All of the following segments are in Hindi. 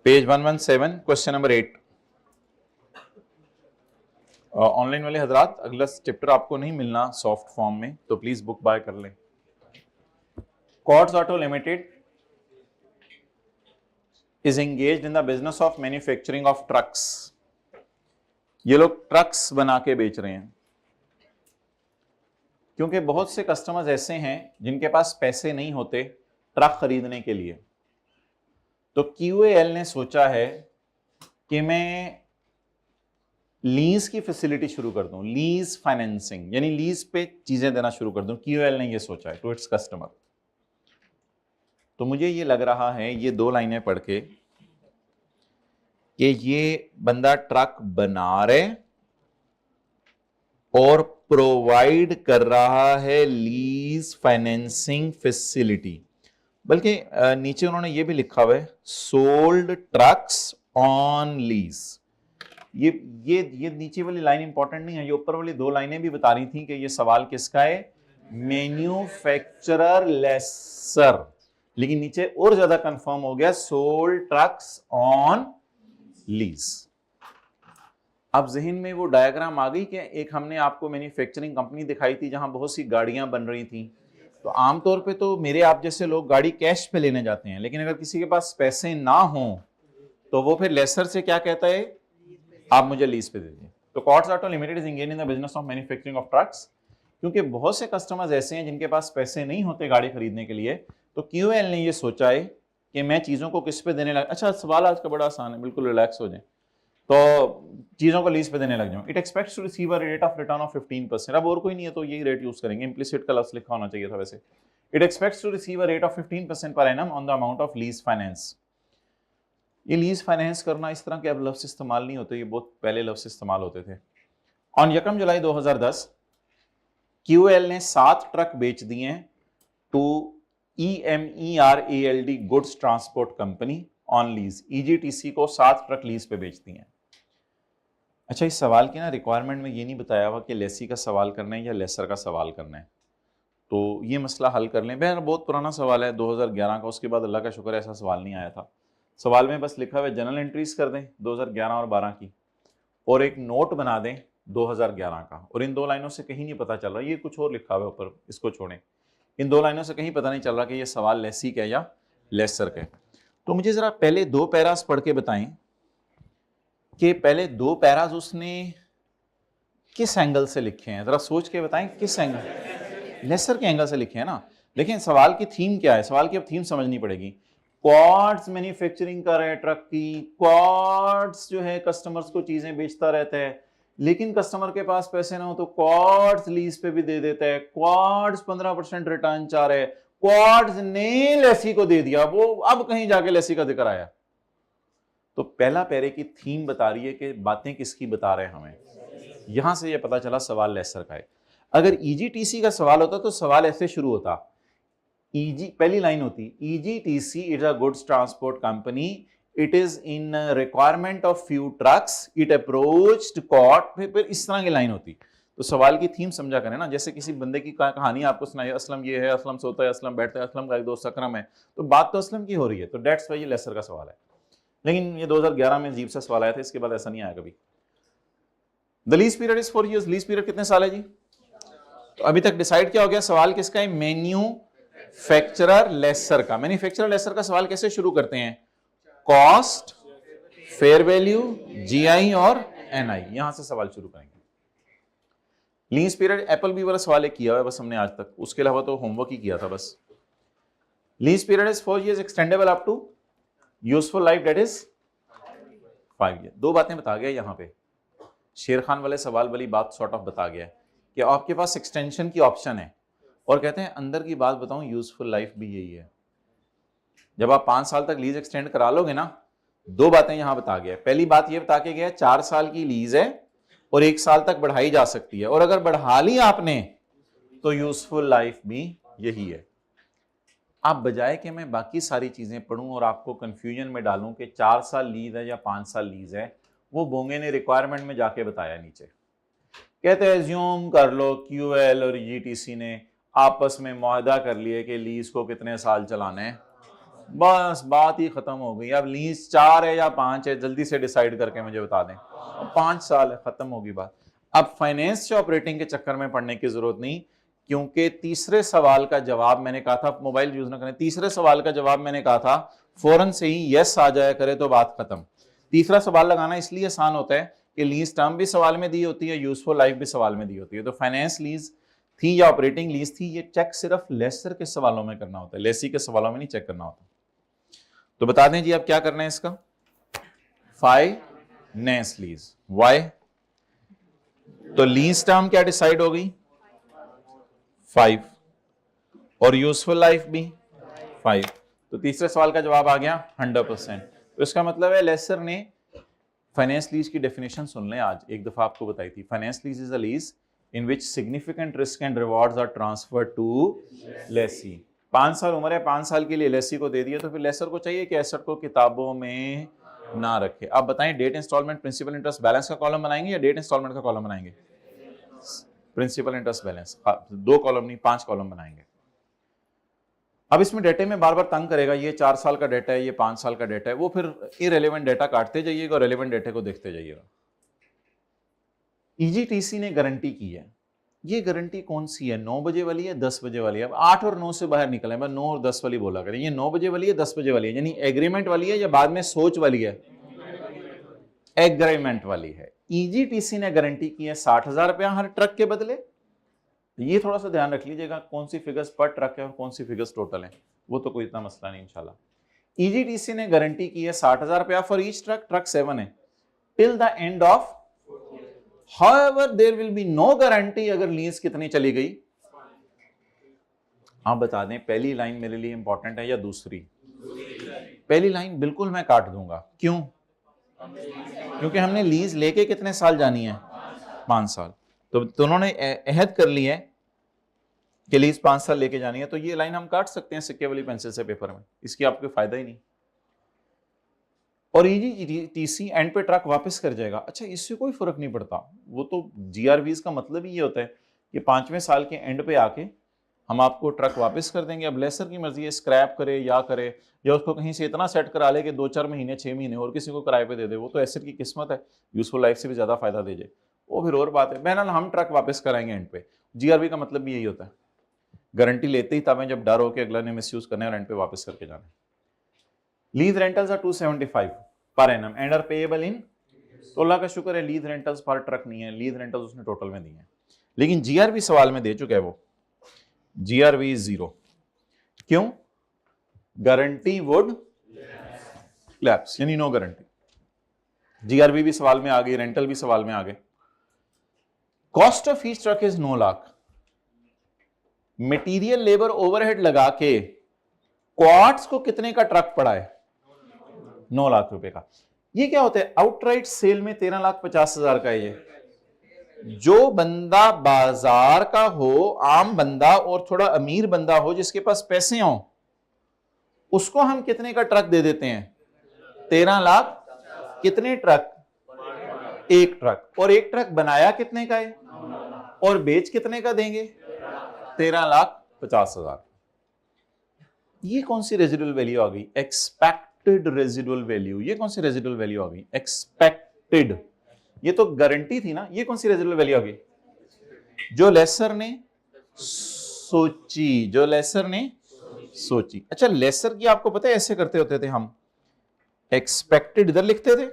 Page 117 question number 8। ऑनलाइन वाले हजरात, अगला चैप्टर आपको नहीं मिलना सॉफ्ट फॉर्म में, तो प्लीज बुक बाय कर लें। Quartz auto limited is engaged in the business of manufacturing of trucks. ये लोग ट्रक्स बना के बेच रहे हैं, क्योंकि बहुत से कस्टमर्स ऐसे हैं जिनके पास पैसे नहीं होते ट्रक खरीदने के लिए। तो QAL ने सोचा है कि मैं लीज की फैसिलिटी शुरू कर दूं, लीज फाइनेंसिंग, यानी लीज पे चीजें देना शुरू कर दूं। QAL ने ये सोचा है टू इट्स कस्टमर। तो मुझे ये लग रहा है ये दो लाइनें पढ़ के कि ये बंदा ट्रक बना रहे और प्रोवाइड कर रहा है लीज फाइनेंसिंग फैसिलिटी। बल्कि नीचे उन्होंने ये भी लिखा हुआ है सोल्ड ट्रक्स ऑन लीज। ये नीचे वाली लाइन इंपॉर्टेंट नहीं है, ये ऊपर वाली दो लाइनें भी बता रही थी कि ये सवाल किसका है, मैन्युफैक्चरर लेसर। लेकिन नीचे और ज्यादा कंफर्म हो गया सोल्ड ट्रक्स ऑन लीज। अब जहन में वो डायग्राम आ गई कि एक हमने आपको मैन्युफैक्चरिंग कंपनी दिखाई थी जहां बहुत सी गाड़ियां बन रही थी। तो आमतौर पे तो मेरे आप जैसे लोग गाड़ी कैश पे लेने जाते हैं, लेकिन अगर किसी के पास पैसे ना हो तो वो फिर लेसर से क्या कहता है, आप मुझे लीज पे दे दीजिए। तो quartz auto limited is engaged in the business of manufacturing of trucks, क्योंकि बहुत से कस्टमर्स ऐसे हैं जिनके पास पैसे नहीं होते गाड़ी खरीदने के लिए। तो QAL ने ये सोचा है कि मैं चीजों को किस पे देने लगा। अच्छा, सवाल आज का बड़ा आसान है, बिल्कुल रिलैक्स हो जाए। तो चीजों को लीज पे देने लग जाऊं। It expects to receive a rate of return of 15%। अब और कोई नहीं है तो यही रेट यूज करेंगे, इंप्लिसिट का लफ्ज लिखा होना चाहिए था वैसे। It expects to receive a rate of 15% per annum on the amount of lease finance. ये लीज फाइनेंस करना, इस तरह के अब लफ्ज इस्तेमाल नहीं होते, ये बहुत पहले लफ्ज इस्तेमाल होते थे। ऑन 1 जुलाई 2010 QAL ने 7 ट्रक बेच दिए to EMERALD goods transport company on lease. EGTC को 7 ट्रक लीज पे बेच दिए। अच्छा, इस सवाल की ना रिक्वायरमेंट में ये नहीं बताया हुआ कि लेसी का सवाल करना है या लेसर का सवाल करना है, तो ये मसला हल कर लें। बहर बहुत पुराना सवाल है 2011 का, उसके बाद अल्लाह का शुक्र है ऐसा सवाल नहीं आया था। सवाल में बस लिखा हुआ है जनरल एंट्रीज कर दें 2011 और 12 की, और एक नोट बना दें 2011 का। और इन दो लाइनों से कहीं नहीं पता चल रहा, ये कुछ और लिखा हुआ है ऊपर, इसको छोड़ें। इन दो लाइनों से कहीं पता नहीं चल रहा कि ये सवाल लेसी का या लेसर का। तो मुझे जरा पहले दो पैरास पढ़ के बताएं कि पहले दो पैरास उसने किस एंगल से लिखे हैं, जरा सोच के बताएं किस एंगल, लेसर के एंगल से लिखे हैं ना। लेकिन सवाल की थीम क्या है, सवाल की अब थीम समझनी पड़ेगी। क्वार्ट्ज मैन्युफैक्चरिंग कर रहे हैं ट्रक की, क्वार्ट्ज जो है कस्टमर्स को चीजें बेचता रहता है, लेकिन कस्टमर के पास पैसे ना हो तो क्वार्ट्ज लीज पे भी दे देता है। क्वार्ट्ज 15% रिटर्न चाह रहे हैं, क्वार्ट्ज ने लेसी को दे दिया, वो अब कहीं जाके लेसी का जिक्र आया। तो पहला पैरे की थीम बता रही है कि बातें किसकी बता रहे हैं हमें, यहां से ये पता चला सवाल लेसर का है। अगर EGTC का सवाल होता तो सवाल ऐसे शुरू होता, पहली लाइन होती EGTC is a goods transport company, it is in requirement of few trucks, it approached court, फिर इस तरह की लाइन होती। तो सवाल की थीम समझा करें ना। जैसे किसी बंदे की कहानी आपको सुनाई, असलम ये है, असलम सोता है, असलम बैठता है, असलम का एक दोस्त अकरम है, तो बात तो असलम की हो रही है, तो डेट्स वाई ये लेसर का सवाल है। लेकिन ये 2011 में अजीब सा सवाल आया था, इसके बाद ऐसा नहीं आया कभी। The lease period is 4 years। Lease period कितने साल है जी? तो अभी तक डिसाइड क्या हो गया, सवाल किसका है, मैन्युफैक्चरर लेसर का। मैन्युफैक्चरर लेसर का सवाल कैसे शुरू करते हैं, कॉस्ट, फेयर वैल्यू, GI और NI, यहां से सवाल शुरू करेंगे। लीज पीरियड एप्पल भी वाला सवाल एक किया है बस हमने आज तक, उसके अलावा तो होमवर्क ही किया था बस। Lease period is 4 years extendable up to useful life that is 5 years। दो बातें बता गया यहां पे, शेर खान वाले सवाल वाली बात सॉर्ट ऑफ बता गया कि आपके पास एक्सटेंशन की ऑप्शन है, और कहते हैं अंदर की बात बताऊं, यूजफुल लाइफ भी यही है। जब आप 5 साल तक लीज एक्सटेंड करा लोगे ना, दो बातें यहां बता गया। पहली बात यह बता के गया 4 साल की लीज है और 1 साल तक बढ़ाई जा सकती है, और अगर बढ़ा ली आपने तो यूजफुल लाइफ भी यही है। आप बजाय कि मैं बाकी सारी चीजें पढ़ूं और आपको कंफ्यूजन में डालूं कि 4 साल लीज है या 5 साल लीज है, वो बोंगे ने रिक्वायरमेंट में जाके बताया नीचे। कहते हैं एज्यूम कर लो QAL और EGTC ने आपस में मुआहदा कर लिए कि लीज को कितने साल चलाना है, बस बात ही खत्म हो गई। अब लीज 4 है या 5 है, जल्दी से डिसाइड करके मुझे बता दें। 5 साल है, खत्म होगी बात। अब फाइनेंस से ऑपरेटिंग के चक्कर में पड़ने की जरूरत नहीं, क्योंकि तीसरे सवाल का जवाब मैंने कहा था, मोबाइल यूज ना करें, तीसरे सवाल का जवाब मैंने कहा था फौरन से ही यस आ जाया करे तो बात खत्म। तीसरा सवाल लगाना इसलिए आसान होता है कि लीज टर्म भी सवाल में दी होती है, यूजफुल लाइफ भी सवाल में दी होती है। तो फाइनेंस लीज थी या ऑपरेटिंग लीज थी, ये चेक सिर्फ लेसर के सवालों में करना होता है, लेसी के सवालों में नहीं चेक करना होता। तो बता दें जी अब क्या करना है इसका, फाइनेंस लीज वाई। तो लीज टर्म क्या डिसाइड हो गई 5 और यूजफुल लाइफ भी 5। तो तीसरे सवाल का जवाब आ गया 100%। तो इसका मतलब है लेसर ने फाइनेंस लीज की डेफिनेशन सुन लें, आज एक दफा आपको बताई थी। Finance lease is a lease in which significant risk and rewards are transferred to lessee. 5 साल उम्र है, 5 साल के लिए लेसी को दे दिया, तो फिर लेसर को चाहिए कि एसेट को किताबों में ना रखे। अब बताएं date installment principal interest balance का कॉलम बनाएंगे या डेट इंस्टॉलमेंट का कॉलम बनाएंगे? प्रिंसिपल इंटरेस्ट बैलेंस, 2 कॉलम नहीं 5 कॉलम बनाएंगे। अब इसमें डेटे में बार बार तंग करेगा, ये 4 साल का डेटा है, ये 5 साल का डेटा है, वो फिर इरेलेवेंट डेटा काटते जाइएगा और रेलेवेंट डेटे को देखते जाइएगा। ईजीटीसी ने गारंटी की है, ये गारंटी कौन सी है? 9 बजे वाली है, 10 बजे वाली है? अब 8 और 9 से बाहर निकले, 9 और 10 वाली बोला करें। ये 9 बजे वाली है, 10 बजे वाली है, यानी एग्रीमेंट वाली है या बाद में सोच वाली है? एग्रीमेंट वाली है। ईजीटीसी ने गारंटी की है 60,000 रुपया हर ट्रक के बदले। ये थोड़ा सा ध्यान रख लीजिएगा, कौन सी फिगर्स पर ट्रक है और कौन सी फिगर्स टोटल है, वो तो कोई इतना मसला नहीं इंशाल्लाह। ईजीटीसी ने गारंटी की है 60,000 रुपया फॉर ईच ट्रक, ट्रक 7 है, till the end of. However, there will be no guarantee अगर लीज कितनी चली गई। आप बता दें पहली लाइन मेरे लिए इंपॉर्टेंट है या दूसरी? पहली लाइन बिल्कुल मैं काट दूंगा, क्यों? क्योंकि हमने लीज लेके कितने साल जानी है? 5 साल। तो उन्होंने अहद कर ली है कि लीज 5 साल लेके जानी है, तो ये लाइन हम काट सकते हैं सिक्के वाली पेंसिल से पेपर में, इसकी आपको फायदा ही नहीं। और ईजीटीसी एंड पे ट्रक वापस कर जाएगा। अच्छा, इससे कोई फर्क नहीं पड़ता, वो तो जीआरवीज का मतलब ही ये होता है कि 5वें साल के एंड पे आके हम आपको ट्रक वापस कर देंगे। अब लेसर की मर्जी है, स्क्रैप करे या करे, या उसको कहीं से इतना सेट करा ले कि 2-4 महीने 6 महीने और किसी को किराए पे दे दे, वो तो एसेट की किस्मत है, यूजफुल लाइफ से भी ज्यादा फायदा दे जाए, वो फिर और बात है। बहरहाल हम ट्रक वापस कराएंगे एंड पे। जीआरवी का मतलब भी यही होता है, गारंटी लेते ही तब जब डर हो कि अगला ने मिसयूज करना है और एंड पे वापस करके जाना है। Lease rentals are 275 per annum and are payable in. तो अल्लाह का शुक्र है लीज रेंटल्स पर ट्रक नहीं है, लीज रेंटल्स उसने टोटल में दिए हैं। लेकिन जीआरवी सवाल में दे चुका है वो, जीआरवी 0। क्यों? गारंटी वुड लैप्स, यानी नो गारंटी। जीआरवी भी सवाल में आ गई, रेंटल भी सवाल में आ गए। Cost of each truck is 9 lakh. Material labour overhead लगा के क्वार्ट्स को कितने का ट्रक पड़ा है? 9 लाख रुपए का। ये क्या होता है? आउटराइट सेल में 13,50,000 का है ये। जो बंदा बाजार का हो, आम बंदा और थोड़ा अमीर बंदा हो जिसके पास पैसे हो, उसको हम कितने का ट्रक दे देते हैं? 13 लाख। कितने ट्रक? एक ट्रक। और एक ट्रक बनाया कितने का है और बेच कितने का देंगे? 13,50,000। ये कौन सी रेजिडुअल वैल्यू आ गई? Expected residual value. ये कौन सी रेजिडुअल वैल्यू आ गई? एक्सपेक्टेड। ये तो गारंटी थी ना, ये कौन सी रेजिडुअल वैल्यू आ गई? जो लेसर ने सोची, जो लेसर ने सोची। अच्छा, लेसर की आपको पता है ऐसे करते होते थे हम, एक्सपेक्टेड इधर लिखते थे,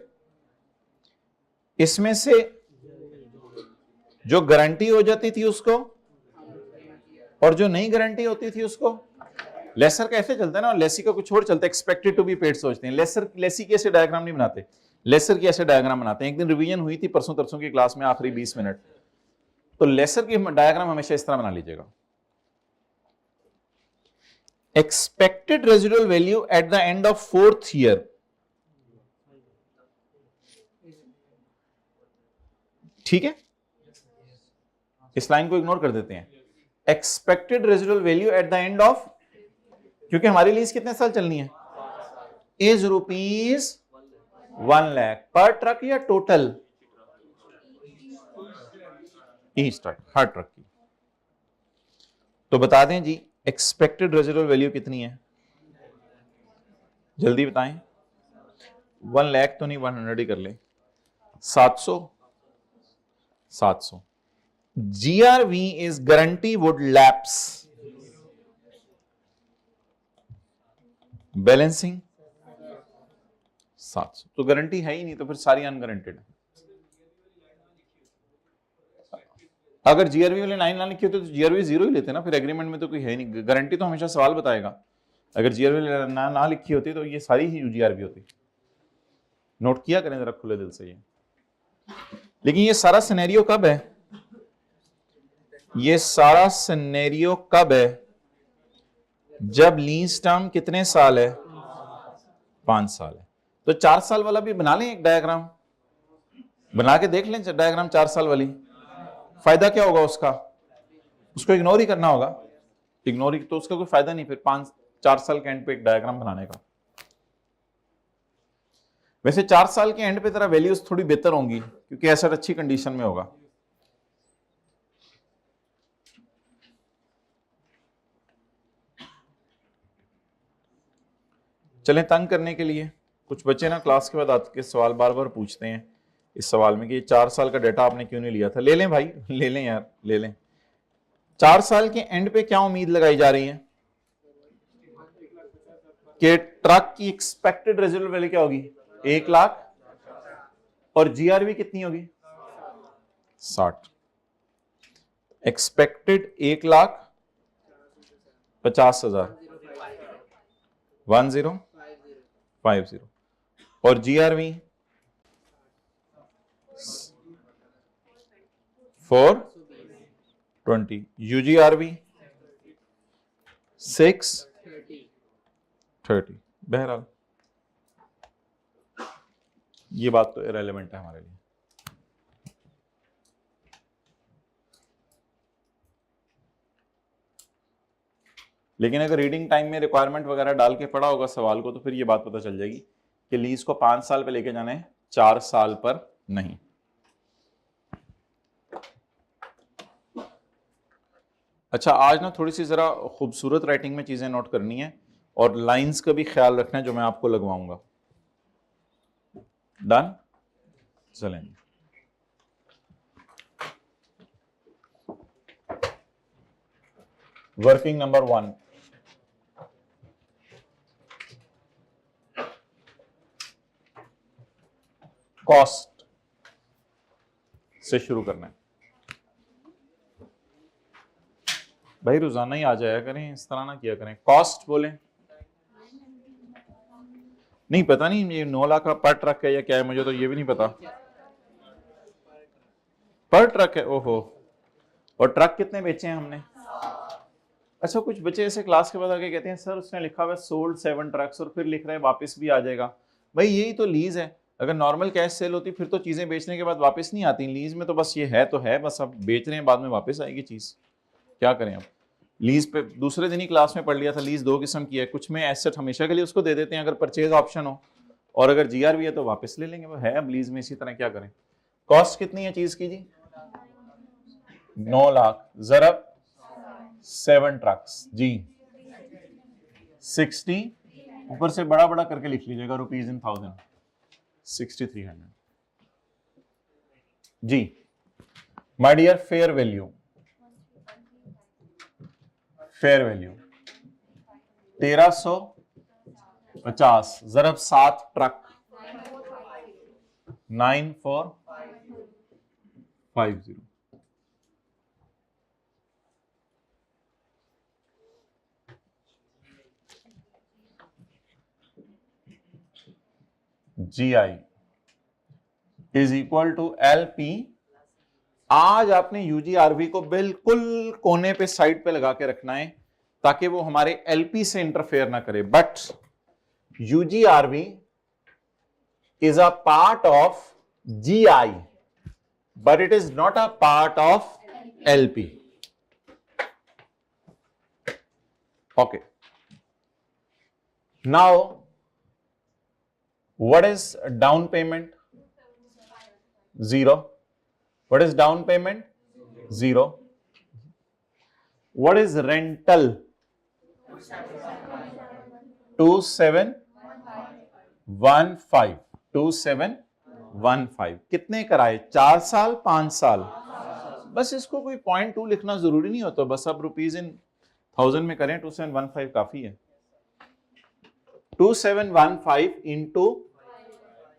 इसमें से जो गारंटी हो जाती थी उसको और जो नहीं गारंटी होती थी उसको। लेसर का ऐसे चलता है ना, लेसी का कुछ और चलता है, एक्सपेक्टेड टू बी पेड सोचते हैं। लेसी की ऐसे डायग्राम नहीं बनाते, लेसर की ऐसे डायग्राम बनाते हैं। एक दिन रिवीजन हुई थी परसों तरसों की क्लास में, आखिरी 20 मिनट, तो लेसर की डायग्राम हमेशा इस तरह बना लीजिएगा। Expected residual value at the end of 4th year. ठीक है, इस लाइन को इग्नोर कर देते हैं। Expected residual value at the end of, क्योंकि हमारी लीज कितने साल चलनी है? इज ₹1 लाख पर ट्रक या टोटल? ईच ट्रक, हर ट्रक की। तो बता दें जी एक्सपेक्टेड रेजिडुअल वैल्यू कितनी है? जल्दी बताएं। 1 लाख तो नहीं, 100 ही कर ले। 700 700। GRV is guarantee would lapse, balancing 700, तो गारंटी है ही नहीं, तो फिर सारी अनगारंटेड है। अगर जीआरवी वाले 9 ना लिखी होती तो जीआरवी 0 ही लेते ना, फिर एग्रीमेंट में तो कोई है नहीं। गारंटी तो हमेशा सवाल बताएगा। अगर जीआरवी ना लिखी होती तो ये सारी ही जीआरवी होती। नोट किया करें जरा खुले दिल से ये। लेकिन ये सारा सिनेरियो कब है? ये सारा सिनेरियो कब है? जब लीज टर्म कितने साल है? 5 साल है। तो 4 साल वाला भी बना लें, एक डायग्राम बना के देख लें, डायग्राम 4 साल वाली। फायदा क्या होगा उसका? उसको इग्नोर ही करना होगा। इग्नोर ही तो उसका कोई फायदा नहीं फिर 4 साल के एंड पे एक डायग्राम बनाने का। वैसे 4 साल के एंड पे तेरा वैल्यूज थोड़ी बेहतर होंगी क्योंकि एसेट अच्छी कंडीशन में होगा। चलें, तंग करने के लिए कुछ बच्चे ना क्लास के बाद आके सवाल बार बार पूछते हैं इस सवाल में कि 4 साल का डेटा आपने क्यों नहीं लिया था। ले लें भाई, ले लें यार, ले लें। 4 साल के एंड पे क्या उम्मीद लगाई जा रही है कि ट्रक की एक्सपेक्टेड रेजिडुअल वैल्यू क्या होगी? 1 लाख, और जीआरवी कितनी होगी? 60। एक्सपेक्टेड 1,50,000, 1050, और जीआरवी 420, यूजीआरवी 630। बहरहाल ये बात तो इरेलेवेंट है हमारे लिए। लेकिन अगर रीडिंग टाइम में रिक्वायरमेंट वगैरह डाल के पढ़ा होगा सवाल को तो फिर ये बात पता चल जाएगी कि लीज को 5 साल पे लेके जाना है, 4 साल पर नहीं। अच्छा, आज ना थोड़ी सी जरा खूबसूरत राइटिंग में चीजें नोट करनी है और लाइंस का भी ख्याल रखना है जो मैं आपको लगवाऊंगा। डन? चलें। वर्किंग नंबर 1, कॉस्ट से शुरू करना है। भाई रोजाना ही आ जाया करें, इस तरह ना किया करें। कॉस्ट बोलें। नहीं पता नहीं ये 9 लाख का पर ट्रक है या क्या है, मुझे तो ये भी नहीं पता। पर ट्रक है, ओहो। और ट्रक कितने बेचे हैं हमने? अच्छा, कुछ बच्चे ऐसे क्लास के बाद आके कहते हैं सर उसने लिखा हुआ सोल्ड 7 ट्रक्स और फिर लिख रहे हैं वापस भी आ जाएगा। भाई यही तो लीज है। अगर नॉर्मल कैश सेल होती फिर तो चीजें बेचने के बाद वापस नहीं आती। लीज में तो बस ये है तो है, बस अब बेच रहे हैं, बाद में वापस आएगी चीज। क्या करें अब? लीज पे दूसरे दिन ही क्लास में पढ़ लिया था, लीज 2 किस्म की है। कुछ में एसेट हमेशा के लिए उसको दे देते हैं अगर परचेज ऑप्शन हो, और अगर जीआरवी है तो वापस ले लेंगे। वो है अब लीज में इसी तरह। क्या करें? कॉस्ट कितनी है चीज की जी? 9 लाख जरा 7 ट्रक्स जी 60, ऊपर से बड़ा बड़ा करके लिख लीजिएगा रुपीज इन 1000, 6300 जी। माय डियर, फेयर वैल्यू 1350 जरब 7 truck 9450। GI is equal to LP। आज आपने UGRV को बिल्कुल कोने पे साइड पे लगा के रखना है ताकि वो हमारे LP से इंटरफेयर ना करे। But UGRV is a part of GI, but it is not a part of LP. Okay. Now, what is down payment? 0. What is down payment? 0. What is rental? 2715. 15 2715 कितने कराए? 4 साल 5 साल। बस इसको कोई 0.2 लिखना जरूरी नहीं होता, बस आप रुपीज इन 1000 में करें, 2715 काफी है। 2715 इंटू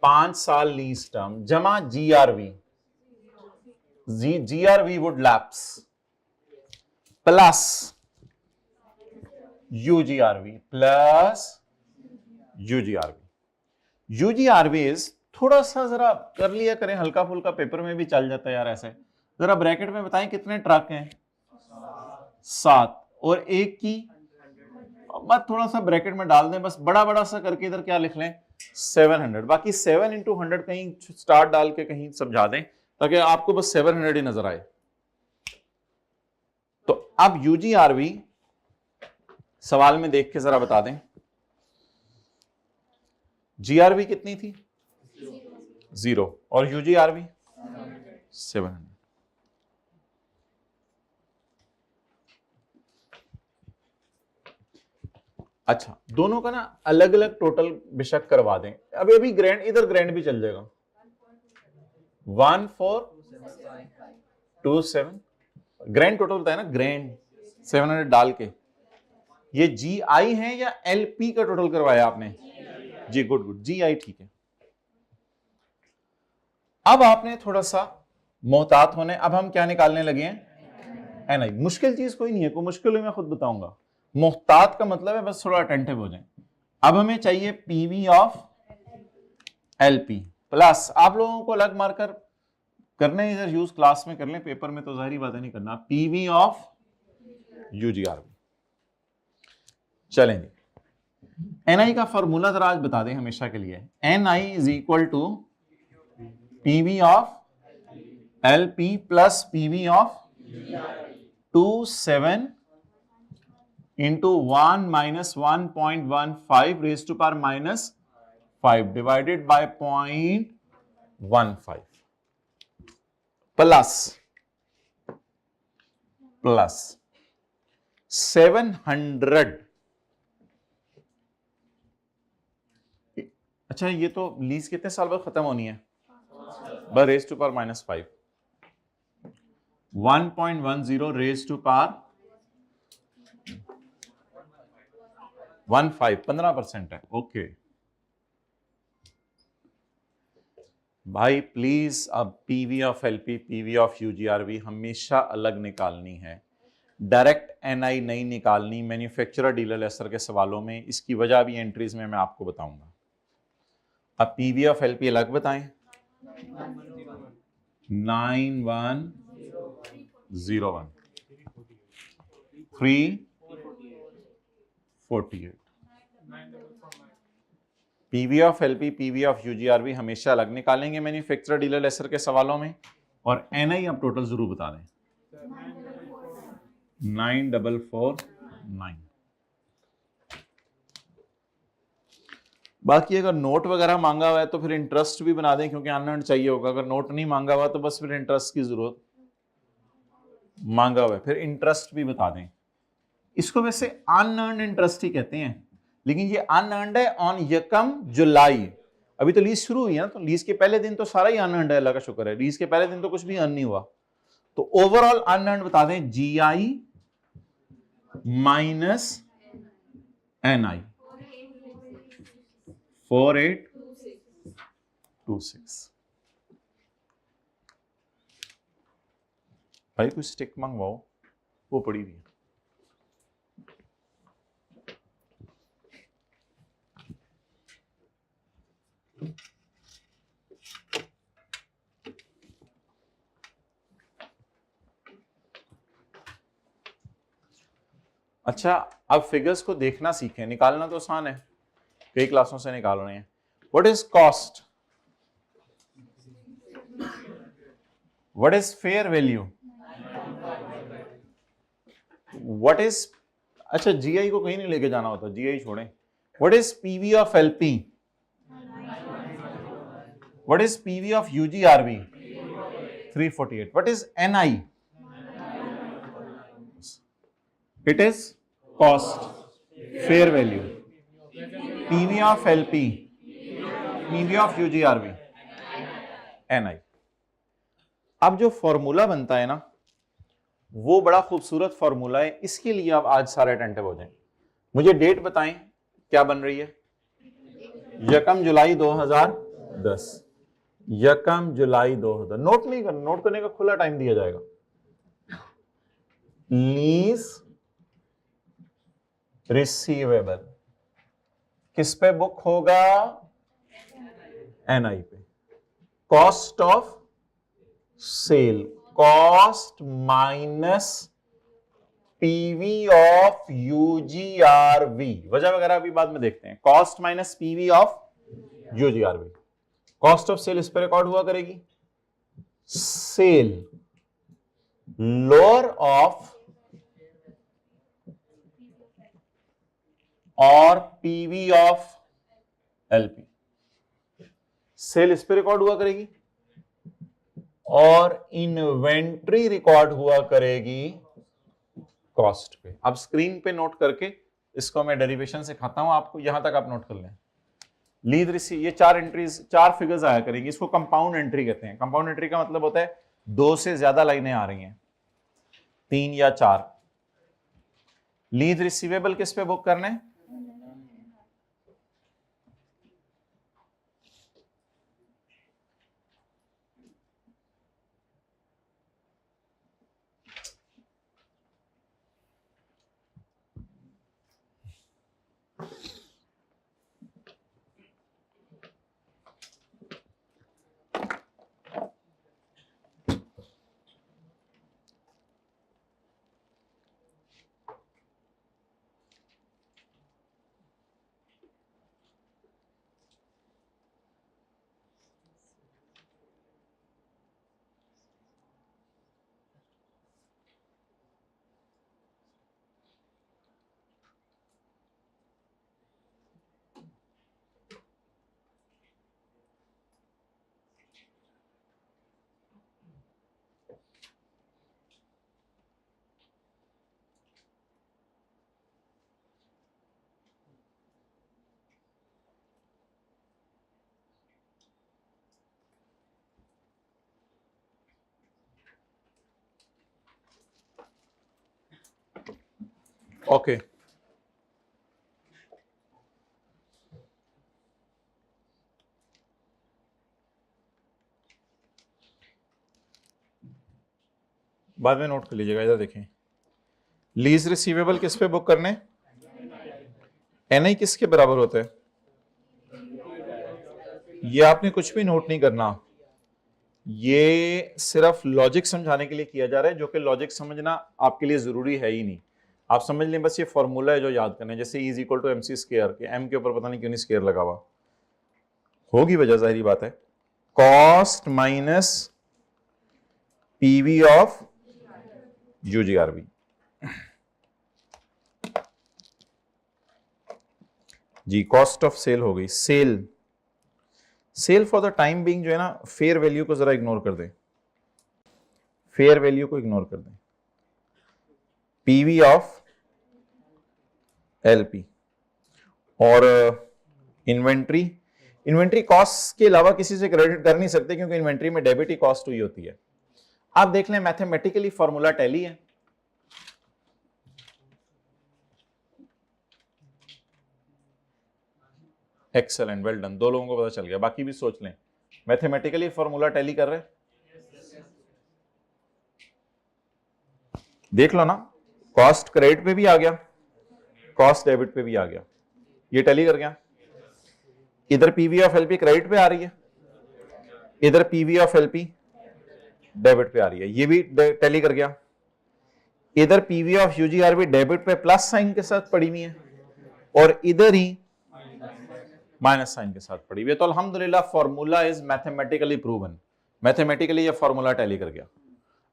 5 साल लीज टर्म जमा GRV, GRV would lapse plus UGRV plus UGRV is थोड़ा सा जरा कर लिया करें, हल्का फुल्का पेपर में भी चल जाता है यार ऐसे। जरा ब्रैकेट में बताएं कितने ट्रक हैं? 7 और एक की बस थोड़ा सा ब्रैकेट में डाल दें, बस बड़ा बड़ा सा करके इधर क्या लिख लें 700, बाकी 7 इंटू 100 कहीं स्टार डाल के कहीं समझा दें ताकि आपको बस 700 ही नजर आए। तो अब यूजीआरवी सवाल में देख के जरा बता दें, जीआरवी कितनी थी? 0 और यूजीआरवी 700। अच्छा, दोनों का ना अलग अलग टोटल बेशक करवा दें, अभी अभी ग्रैंड, इधर ग्रैंड भी चल जाएगा। 1427 ग्रैंड टोटल बताया ना, ग्रैंड 700 डाल के। ये जी आई है या एलपी का टोटल करवाया आपने? जी, गुड गुड, जी आई ठीक है। अब आपने थोड़ा सा मोहतात होने, अब हम क्या निकालने लगे हैं? एनआई। मुश्किल चीज कोई नहीं है, कोई मुश्किल हुई मैं खुद बताऊंगा। मोहतात का मतलब है बस थोड़ा अटेंटिव हो जाए। अब हमें चाहिए पीवी ऑफ एलपी प्लस, आप लोगों को अलग मार्कर करने इधर यूज क्लास में कर लें, पेपर में तो जाहिर बात नहीं करना, पीवी ऑफ यूजीआरवी। चलेंगे, एनआई का फॉर्मूला जरा आज बता दें हमेशा के लिए। NI is equal to PV of LP plus PV of 27 into 1 minus 1.15 raise to power minus 5 divided by 0.15 plus 700। अच्छा, ये तो लीज कितने साल बाद खत्म होनी है? बस raise to power minus 5, 1.10 raise to power 15% है। ओके भाई, प्लीज अब PV of LP, PV of UGRV हमेशा अलग निकालनी है, डायरेक्ट एनआई नहीं निकालनी मैन्युफैक्चरर डीलर लेसर के सवालों में। इसकी वजह भी एंट्रीज में मैं आपको बताऊंगा। अब पीवी ऑफ एलपी अलग बताएं, 9101 348। PV of LP, PV of UGRV हमेशा अलग निकालेंगे मैन्युफैक्चरर डीलर लेसर के सवालों में। और एनआई आप टोटल जरूर बता दें, 9449। बाकी अगर नोट वगैरह मांगा हुआ है तो फिर इंटरेस्ट भी बना दें, क्योंकि अनअर्न्ड चाहिए होगा। अगर नोट नहीं मांगा हुआ तो बस फिर इंटरेस्ट की जरूरत, मांगा हुआ है फिर इंटरेस्ट भी बता दें। इसको वैसे अनअर्न्ड इंटरेस्ट ही कहते हैं, लेकिन ये अनअर्न्ड है ऑन यकम जुलाई। अभी तो लीज शुरू हुई है ना, तो लीज के पहले दिन तो सारा ही अनअर्न्ड है, अल्लाह का शुक्र है। लीज के पहले दिन तो कुछ भी अर्न नहीं हुआ, तो ओवरऑल अनअर्न्ड बता दें जीआई माइनस एनआई 4826। भाई कोई स्टिक मंगवाओ, वो पड़ी हुई है। अच्छा, अब फिगर्स को देखना सीखें, निकालना तो आसान है, कई क्लासों से निकाल रहे हैं। What is cost? What is fair value? What is, अच्छा जीआई को कहीं नहीं लेके जाना होता, जीआई छोड़ें। What is PV of LP? What is PV of UGRV? 348। What is NI? It is cost, fair value. PV of LP PV of UGRV NI. अब जो फॉर्मूला बनता है ना वो बड़ा खूबसूरत फॉर्मूला है, इसके लिए आप आज सारे अटेंटिव हो जाएं। मुझे डेट बताएं क्या बन रही है? 1 जुलाई 2010। 1 जुलाई 2000। नोट नहीं करना, नोट करने का खुला टाइम दिया जाएगा। लीज रिसीवेबल किस पे बुक होगा? एनआई पे। Cost of sale, cost minus PV of UGRV. वजह वगैरह अभी बाद में देखते हैं। Cost minus PV of UGRV. Cost of sale इस पर रिकॉर्ड हुआ करेगी। सेल लोअर ऑफ और पीवी ऑफ एलपी। सेल इस पे रिकॉर्ड हुआ करेगी और इन्वेंट्री रिकॉर्ड हुआ करेगी कॉस्ट पे। अब स्क्रीन पे नोट करके इसको मैं डेरिवेशन से खाता हूं, आपको यहां तक आप नोट कर लें। लीज रिसीव, ये 4 एंट्रीज, 4 फिगर्स आया करेंगी। इसको कंपाउंड एंट्री कहते हैं। कंपाउंड एंट्री का मतलब होता है 2 से ज्यादा लाइनें आ रही हैं, 3 या 4। लीज रिसीवेबल किस पे बुक करने? ओके बाद में नोट कर लीजिएगा। इधर देखें, लीज रिसीवेबल किस पे बुक करने? एनआई किसके बराबर होता है? ये आपने कुछ भी नोट नहीं करना, ये सिर्फ लॉजिक समझाने के लिए किया जा रहा है, जो कि लॉजिक समझना आपके लिए जरूरी है ही नहीं। आप समझ लें बस ये फॉर्मूला है जो याद करना है। जैसे E is equal to MC square के M के ऊपर पता नहीं क्यों नहीं स्क्वायर लगा हुआ, होगी वजह, जाहिर बात है। Cost minus PV of UGRV. जी कॉस्ट ऑफ सेल हो गई। Sale, sale for the time being जो है ना, फेयर वैल्यू को जरा इग्नोर कर दें, फेयर वैल्यू को इग्नोर कर दें। पीवी ऑफ एलपी और इन्वेंट्री, इन्वेंट्री कॉस्ट के अलावा किसी से क्रेडिट कर नहीं सकते क्योंकि इन्वेंट्री में डेबिट ही कॉस्ट हुई होती है। आप देख लें मैथमेटिकली फॉर्मूला टैली है। एक्सेलेंट, वेल डन, 2 लोगों को पता चल गया, बाकी भी सोच लें। मैथमेटिकली फॉर्मूला टैली कर रहे, देख लो ना, कॉस्ट क्रेडिट पे भी आ गया, कॉस्ट डेबिट पे भी आ गया, ये टैली कर गया। इधर पीवी ऑफ एलपी क्रेडिट पे आ रही है, इधर पीवी ऑफ एलपी डेबिट पे आ रही है, ये भी टैली कर गया। इधर पीवी ऑफ यूजीआरवी डेबिट पे प्लस साइन के साथ पड़ी हुई है और इधर ही माइनस साइन के साथ पड़ी हुई है। तो अल्हम्दुलिल्लाह formula is mathematically proven, mathematically ये फॉर्मूला टैली कर गया।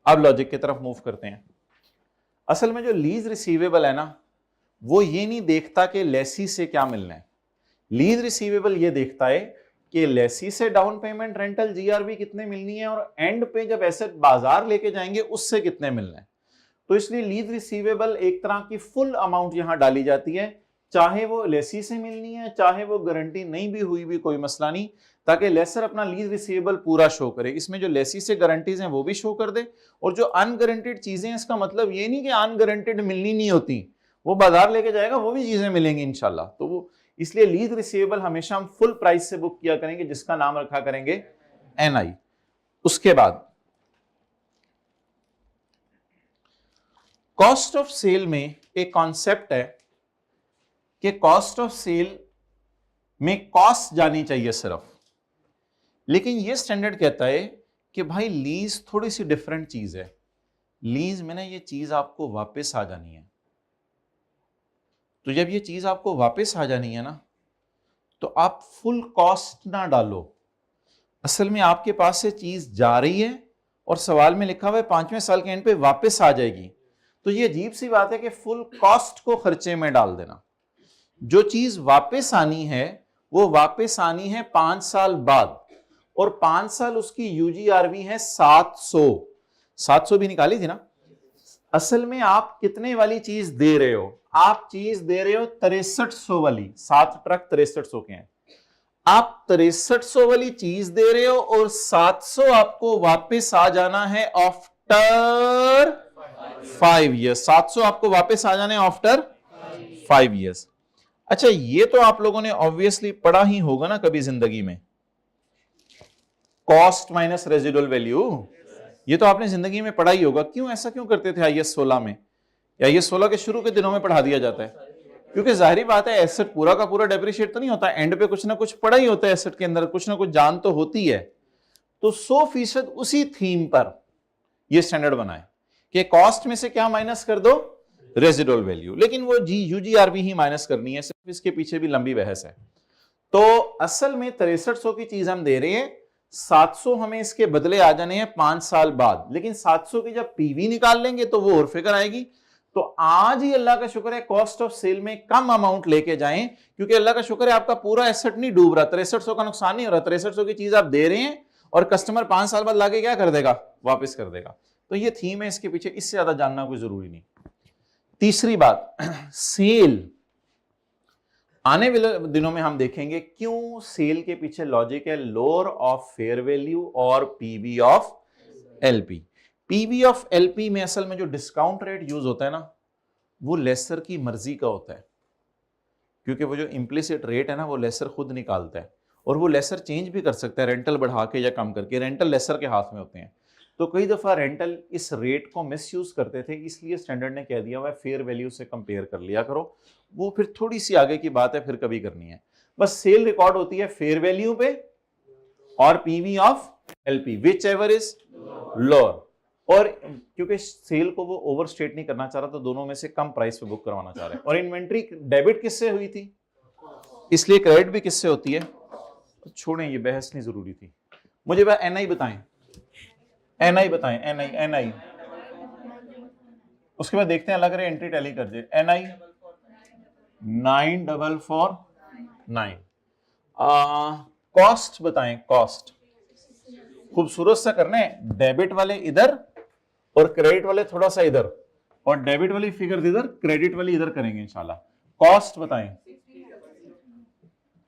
अब लॉजिक की तरफ मूव करते हैं। असल में जो लीज रिसीवेबल है ना, वो ये नहीं देखता कि लेसी से क्या मिलना है। लीज रिसीवेबल ये देखता है कि लेसी से डाउन पेमेंट, रेंटल, जीआरबी कितने मिलनी है और एंड पे जब एसेट बाजार लेके जाएंगे उससे कितने मिलना है। तो इसलिए लीज रिसीवेबल एक तरह की फुल अमाउंट यहां डाली जाती है चाहे वो लेसी से मिलनी है, चाहे वो गारंटी नहीं भी हुई भी कोई मसला नहीं, ताकि लेसर अपना लीज रिसीवेबल पूरा शो करे। इसमें जो लेसी से गारंटीज हैं वो भी शो कर दे, और जो अनगारंटेड चीजें हैं, इसका मतलब ये नहीं कि अनगारंटेड मिलनी नहीं होती, वो बाजार लेके जाएगा, वो भी चीजें मिलेंगी इंशाल्लाह। तो वो इसलिए लीज रिसीवेबल हमेशा हम फुल प्राइस से बुक किया करेंगे, जिसका नाम रखा करेंगे एनआई। उसके बाद कॉस्ट ऑफ सेल में एक कॉन्सेप्ट है कि कॉस्ट ऑफ सेल में कॉस्ट जानी चाहिए सिर्फ, लेकिन ये स्टैंडर्ड कहता है कि भाई लीज थोड़ी सी डिफरेंट चीज है। लीज में ना ये चीज आपको वापस आ जानी है, तो जब ये चीज आपको वापस आ जानी है ना, तो आप फुल कॉस्ट ना डालो। असल में आपके पास से चीज जा रही है और सवाल में लिखा हुआ है 5वें साल के एंड पे वापस आ जाएगी, तो ये अजीब सी बात है कि फुल कॉस्ट को खर्चे में डाल देना। जो चीज वापस आनी है वो वापस आनी है 5 साल बाद, और 5 साल उसकी यूजीआरवी है 700 भी निकाली थी ना। असल में आप कितने वाली चीज दे रहे हो? आप चीज दे रहे हो 6300 वाली, 7 ट्रक 6300 के हैं। आप 6300 वाली चीज दे रहे हो और 700 आपको वापस आ जाना है आफ्टर 5 ईयर्स। 700 आपको वापस आ जाने आफ्टर 5 ईयर्स। अच्छा, ये तो आप लोगों ने ऑब्वियसली पढ़ा ही होगा ना कभी जिंदगी में, कॉस्ट माइनस रेजिडुअल वैल्यू। ये तो आपने जिंदगी में पढ़ा ही होगा। क्यों ऐसा क्यों करते थे आईएएस 16 में, या आईएएस 16 के शुरू के दिनों में पढ़ा दिया जाता है? क्योंकि जाहिर बात है एसेट पूरा का पूरा डेप्रिशिएट तो नहीं होता, एंड पे कुछ ना कुछ पड़ा ही होता है, एसेट के अंदर कुछ ना कुछ जान तो होती है। तो 100% उसी थीम पर ये स्टैंडर्ड बनाए कि कॉस्ट में से क्या माइनस कर दो? Residual value. लेकिन वो यूजीआरवी ही माइनस करनी है, सिर्फ इसके पीछे भी लंबी बहस है। तो असल में 6300 की चीज हम दे रहे हैं, 700 हमें इसके बदले आ जाने हैं 5 साल बाद, लेकिन 700 की जब पीवी निकाल लेंगे तो वो और फिगर आएगी। तो आज ही अल्लाह का शुक्र है कॉस्ट ऑफ सेल में कम अमाउंट लेके जाएं, क्योंकि अल्लाह का शुक्र है आपका पूरा एसेट नहीं डूब रहा, 6300 का नुकसान नहीं हो रहा। 6300 की चीज आप दे रहे हैं और कस्टमर 5 साल बाद लाके क्या कर देगा? वापस कर देगा। तो ये थीम है इसके पीछे, इससे ज्यादा जानना कोई जरूरी नहीं। तीसरी बात, सेल। आने वाले दिनों में हम देखेंगे क्यों सेल के पीछे लॉजिक है लोअर ऑफ फेयर वैल्यू और PV of LP. PV of LP में असल में जो डिस्काउंट रेट यूज होता है ना, वो लेसर की मर्जी का होता है, क्योंकि वो जो इम्प्लिसिट रेट है ना वो लेसर खुद निकालता है, और वो लेसर चेंज भी कर सकता है रेंटल बढ़ा के या कम करके। रेंटल लेसर के हाथ में होते हैं। तो कई दफा रेंटल इस रेट को मिसयूज करते थे, इसलिए स्टैंडर्ड ने कह दिया हुआ है फेयर वैल्यू से कंपेयर कर लिया करो। वो फिर थोड़ी सी आगे की बात है, फिर कभी करनी है। बस सेल रिकॉर्ड होती है फेयर वैल्यू पे और PV of LP, which ever is lower. और क्योंकि सेल को वो ओवरस्टेट नहीं करना चाह रहा, तो दोनों में से कम प्राइस पे बुक करवाना चाह रहे हैं। और इन्वेंट्री डेबिट किससे हुई थी, इसलिए क्रेडिट भी किससे होती है। तो छोड़ें, ये बहस नहीं जरूरी थी। मुझे वह एनआई बताएं, एनआई बताएं, एनआई एनआई। उसके बाद देखते हैं, अल्लाह करे एंट्री टैली कर दे। एनआई 9449। कॉस्ट बताएं, कॉस्ट। खूबसूरत सा करना है, डेबिट वाले इधर और क्रेडिट वाले थोड़ा सा इधर, और डेबिट वाली फिगर इधर, क्रेडिट वाली इधर करेंगे इंशाल्लाह। कॉस्ट बताएं।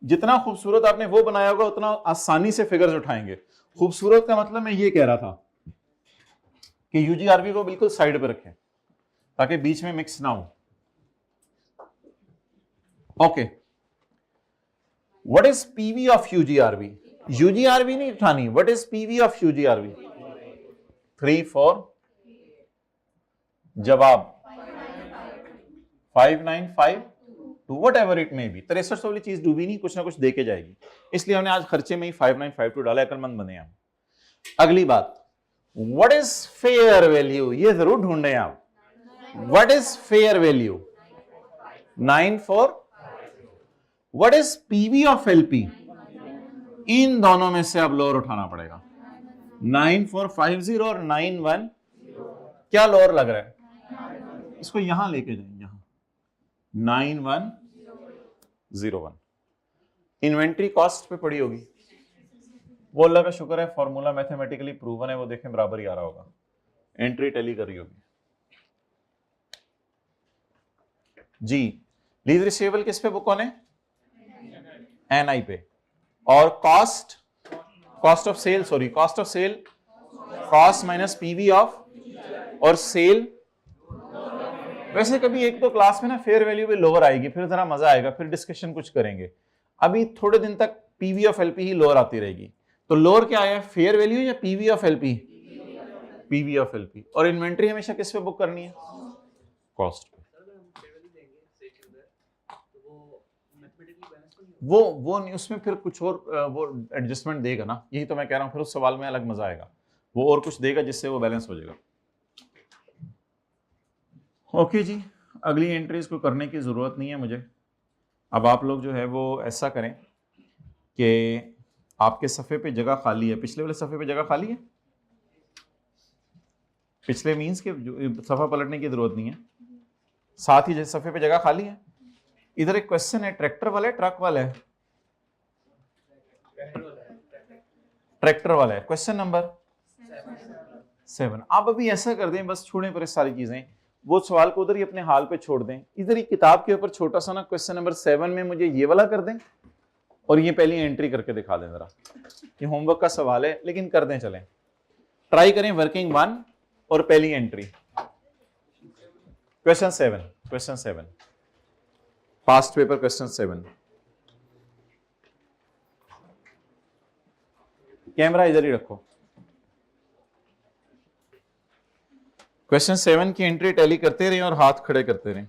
जितना खूबसूरत आपने वो बनाया होगा उतना आसानी से फिगर्स उठाएंगे। खूबसूरत का मतलब मैं ये कह रहा था कि यूजीआरवी को बिल्कुल साइड पे रखें ताकि बीच में मिक्स ना हो। Okay, what is PV of UGRV? UGRV नहीं उठानी, what is PV of UGRV? 3 4 जवाब 5952, what ever it may be. 6300 वाली चीज डूबी नहीं, कुछ ना कुछ देके जाएगी, इसलिए हमने आज खर्चे में ही 5952 डाला। अकलमंद बने हम। अगली बात, व्हाट इज फेयर वैल्यू? ये जरूर ढूंढे आप। What is fair value? 94। What is PV of LP? इन दोनों में से अब लोअर उठाना पड़ेगा। 9450 और 91। क्या लोअर लग रहा है? इसको यहां लेके जाएंगे, यहां 9101। इन्वेंट्री कॉस्ट पे पड़ी होगी, वो अल्लाह का शुक्र है फॉर्मूला मैथमेटिकली प्रूवन है, वो देखें बराबर ही आ रहा होगा। एंट्री टैली कर रही होगी जी। लीज रिसीवेबल किस पे बुक होने, एनआई पे, और cost, cost of sale, sorry cost of sale, cost minus PV of, और सेल। वैसे कभी एक तो क्लास में ना फेयर वैल्यू भी लोअर आएगी, फिर जरा मजा आएगा, फिर डिस्कशन कुछ करेंगे। अभी थोड़े दिन तक PV of LP he lower आती रहेगी। तो लोअर क्या आया, फेयर वैल्यू या PV of LP, PV of LP. और इन्वेंट्री हमेशा किस पे बुक करनी है, कॉस्ट पे। वो नहीं, उसमें फिर कुछ और वो एडजस्टमेंट देगा ना, यही तो मैं कह रहा हूं, फिर उस सवाल में अलग मजा आएगा, वो और कुछ देगा जिससे वो बैलेंस हो जाएगा। ओके जी, अगली एंट्रीज को करने की जरूरत नहीं है मुझे। अब आप लोग जो है वो ऐसा करें कि आपके सफ़े पे जगह खाली है, पिछले वाले सफ़े पे जगह खाली है, पिछले मीन्स के सफ़ा पलटने की जरूरत नहीं है, साथ ही सफ़े पे जगह खाली है। इधर एक क्वेश्चन है, ट्रैक्टर वाला है ट्रक वाला है, ट्रैक्टर वाला है, क्वेश्चन नंबर 7। आप अभी ऐसा कर दें, बस छोड़ें पर सारी चीजें, वो सवाल को उधर ही अपने हाल पे छोड़ दें, इधर ही किताब के ऊपर छोटा सा ना क्वेश्चन नंबर 7 में मुझे ये वाला कर दें, और ये पहली एंट्री करके दिखा दें जरा। ये होमवर्क का सवाल है लेकिन कर दें, चलें ट्राई करें, वर्किंग 1 और पहली entry, question 7, question 7, past paper question 7। Camera इधर ही रखो। क्वेश्चन 7 की एंट्री टैली करते रहें और हाथ खड़े करते रहें।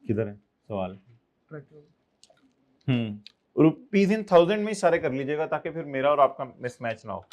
किधर है सवाल, रुपीज इन 1000 में ही सारे कर लीजिएगा ताकि फिर मेरा और आपका मिसमैच ना हो।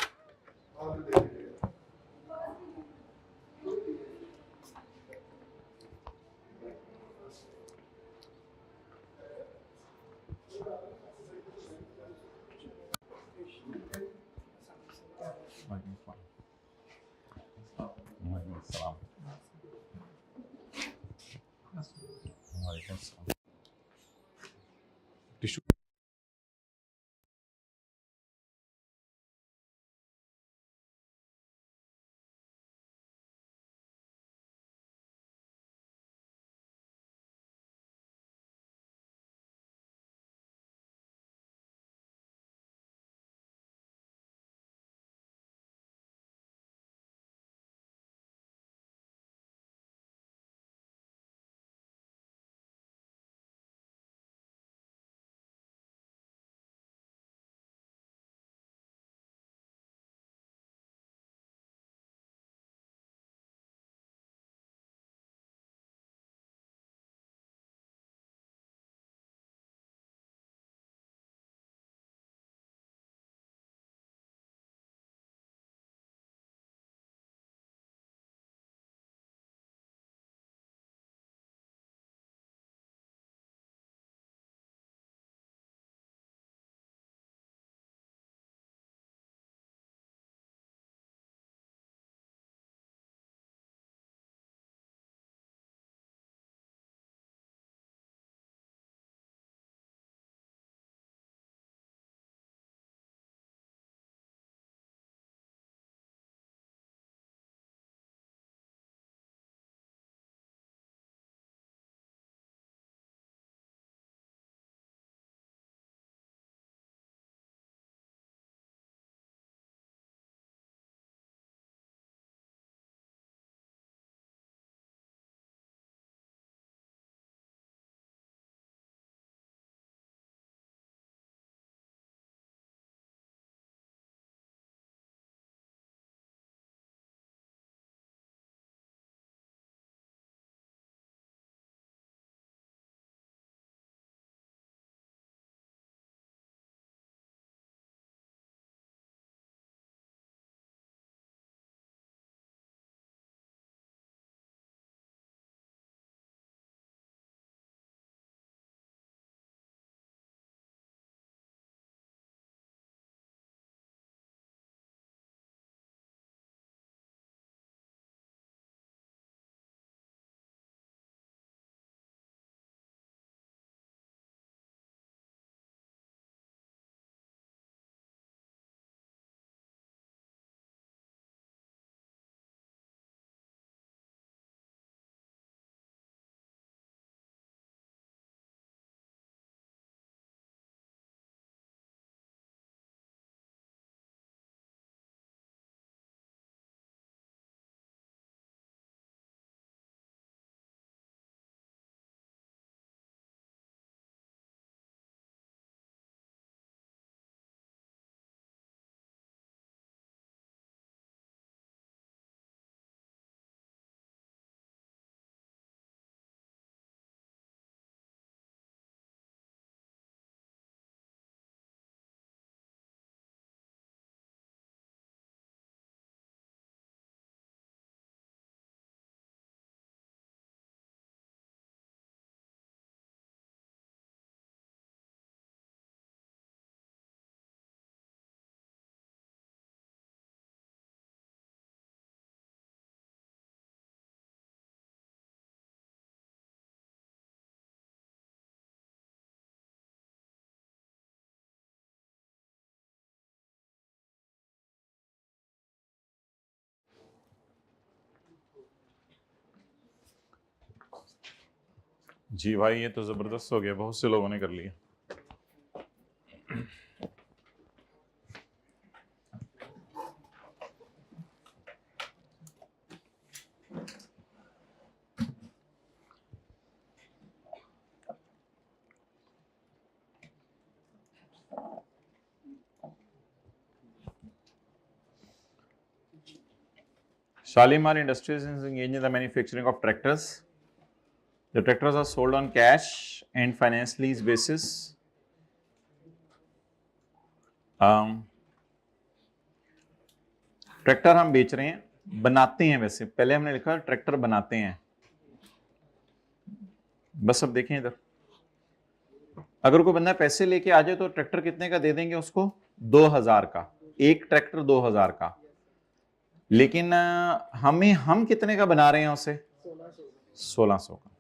जी भाई ये तो जबरदस्त हो गया, बहुत से लोगों ने कर लिया। Shalimar Industries is engaged in the manufacturing of tractors. The tractors are sold on cash and finance lease basis. Tractor हम बेच रहे हैं, बनाते हैं, वैसे पहले हमने लिखा ट्रैक्टर बनाते हैं। बस अब देखें इधर, अगर कोई बंदा पैसे लेके आ जाए तो ट्रैक्टर कितने का दे देंगे उसको? 2000 का, एक ट्रैक्टर 2000 का। लेकिन हम कितने का बना रहे हैं उसे? 1600 का।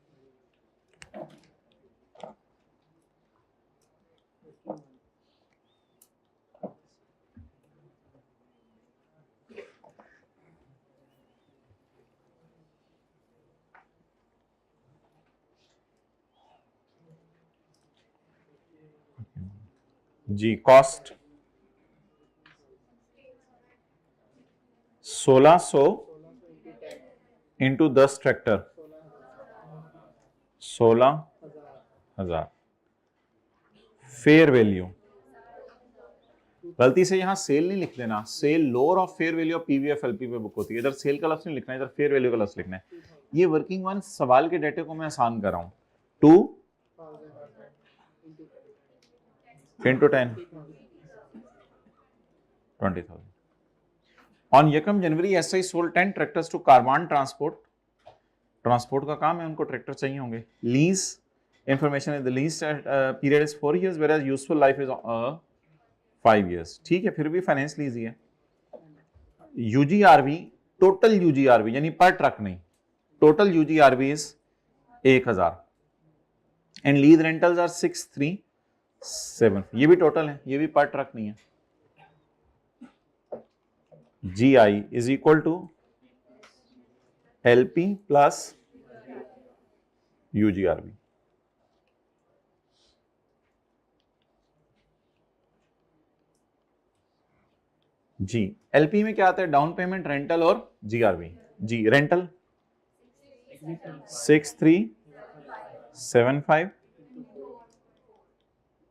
जी cost 1600 into 10 tractor 16,000। Fair value, गलती से यहां सेल नहीं लिख देना, sale lower of fair value of PVF LP पे बुक होती है, इधर सेल का लफ्ज नहीं लिखना है, इधर फेयर वैल्यू का लफ्ज लिखना है। ये वर्किंग वन सवाल के डेटे को मैं आसान कर रहा हूं। 2 into 10 20,000। ऑन यकम जनवरी SI sold 10 tractors to Caravan Transport. Transport का काम है, उनको ट्रैक्टर चाहिए होंगे। लीज इंफॉर्मेशन है, the lease period is 4 years whereas useful life is 5 years। ठीक है, फिर भी फाइनेंस लीज ही है। यूजीआरबी, टोटल यूजीआरबी यानी पर ट्रक नहीं, total UGRB is 1000 and lease rentals are 637। ये भी टोटल है, ये भी पर ट्रक नहीं है। GI is equal to LP plus UGRB। जी LP में क्या आता है? डाउन पेमेंट, रेंटल और GRB। जी रेंटल 6375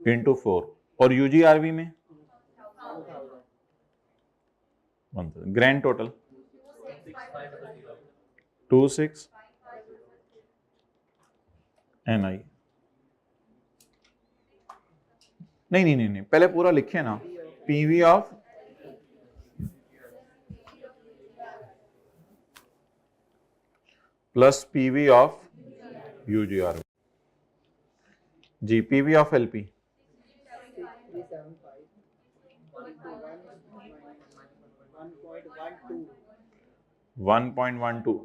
इंटू 4 और UGRB में ग्रैंड टोटल 26 NI। नहीं, पहले पूरा लिखे ना, PV of plus PV of UGRB। जी PV ऑफ LP 1.12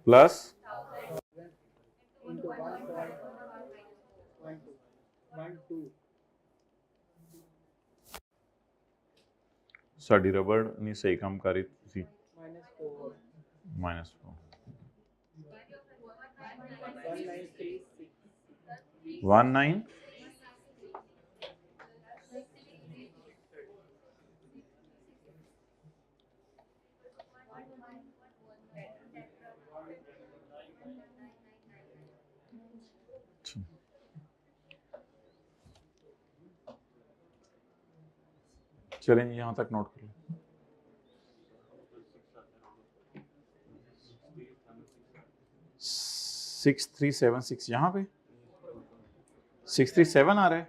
प्लस साड़ी रबड़ नहीं सही काम करी थी, -4 19 चलें यहां तक नोट कर लें। 6376 यहां पे 637 आ रहा है।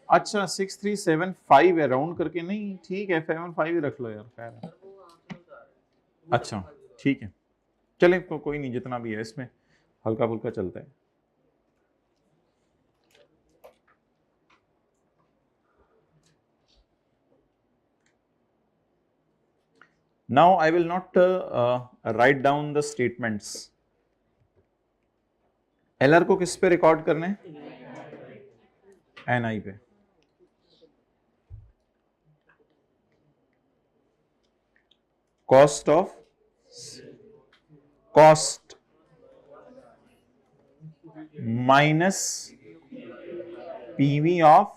अच्छा 6375 है, राउंड करके नहीं, ठीक है 75 ही रख लो यार, खैर। अच्छा ठीक है, चले कोई नहीं, जितना भी है इसमें हल्का फुल्का चलता है। Now I will not write down the statements. LR को किस पे रिकॉर्ड करना है? NI पे। Cost of cost minus PV of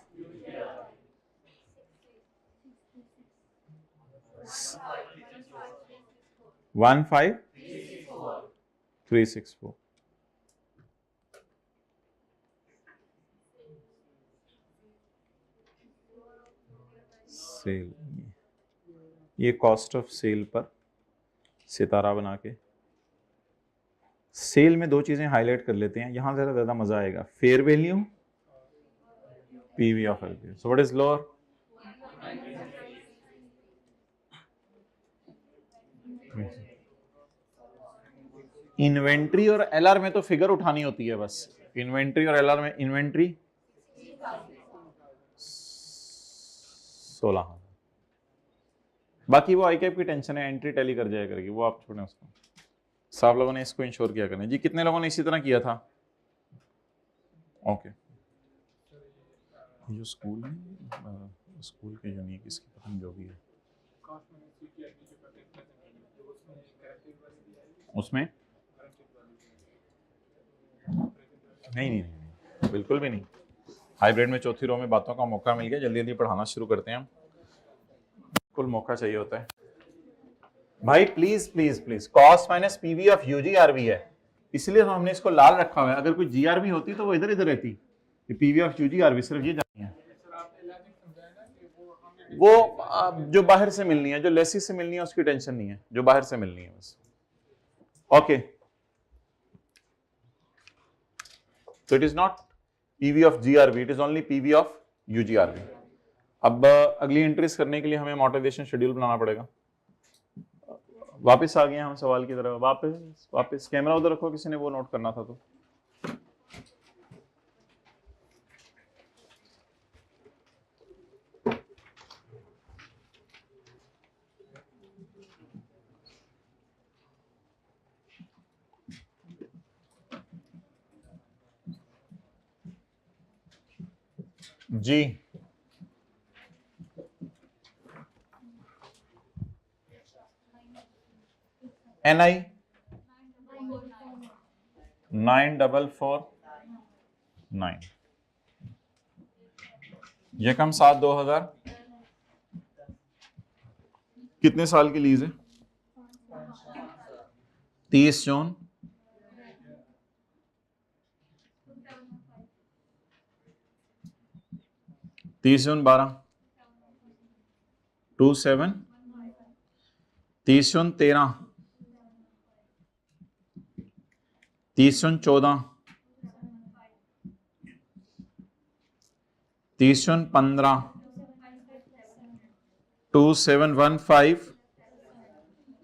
15364 sale. ये कॉस्ट ऑफ सेल पर सितारा बना के सेल में दो चीजें हाईलाइट कर लेते हैं, यहां जरा ज्यादा मजा आएगा। Fair value, PV of LP. So what is lower? Inventory और एलआर में तो फिगर उठानी होती है बस। इन्वेंट्री और एलआर में इन्वेंट्री 16, बाकी वो आई कैप की टेंशन है, एंट्री टैली कर जाया करेगी, वो आप छोड़ें उसको। सब लोगों ने इसको इंश्योर किया करना जी। कितने लोगों ने इसी तरह किया था? ओके। जो स्कूल है, स्कूल के यूनिक इसकी पता नहीं जो भी है उसमें नहीं, बिल्कुल भी नहीं। हाइब्रिड में चौथी रो में बातों का मौका मिल गया, जल्दी जल्दी पढ़ाना शुरू करते हैं। बिल्कुल मौका चाहिए होता है भाई। Please please please, cost minus PV of UGRV है, इसलिए तो हमने इसको लाल रखा हुआ है। अगर कोई जीआरवी होती तो वो इधर इधर रहती। पीवी ऑफ यूजीआरवी सिर्फ ये जानी है, वो जो बाहर से मिलनी है, जो लेसी से मिलनी है उसकी टेंशन नहीं है, जो बाहर से मिलनी है बस। Okay, so it is not PV of GRV, it is only PV of UGRV। अब अगली एंट्रीज करने के लिए हमें मोटिवेशन शेड्यूल बनाना पड़ेगा। वापस आ गए हम सवाल की तरफ। वापस कैमरा उधर रखो, किसी ने वो नोट करना था तो। जी NI 9449, यकम 7/2000। कितने साल की लीज है? 30 जून 12 27 30 जून 13 30 जून 14 30 जून 15 2715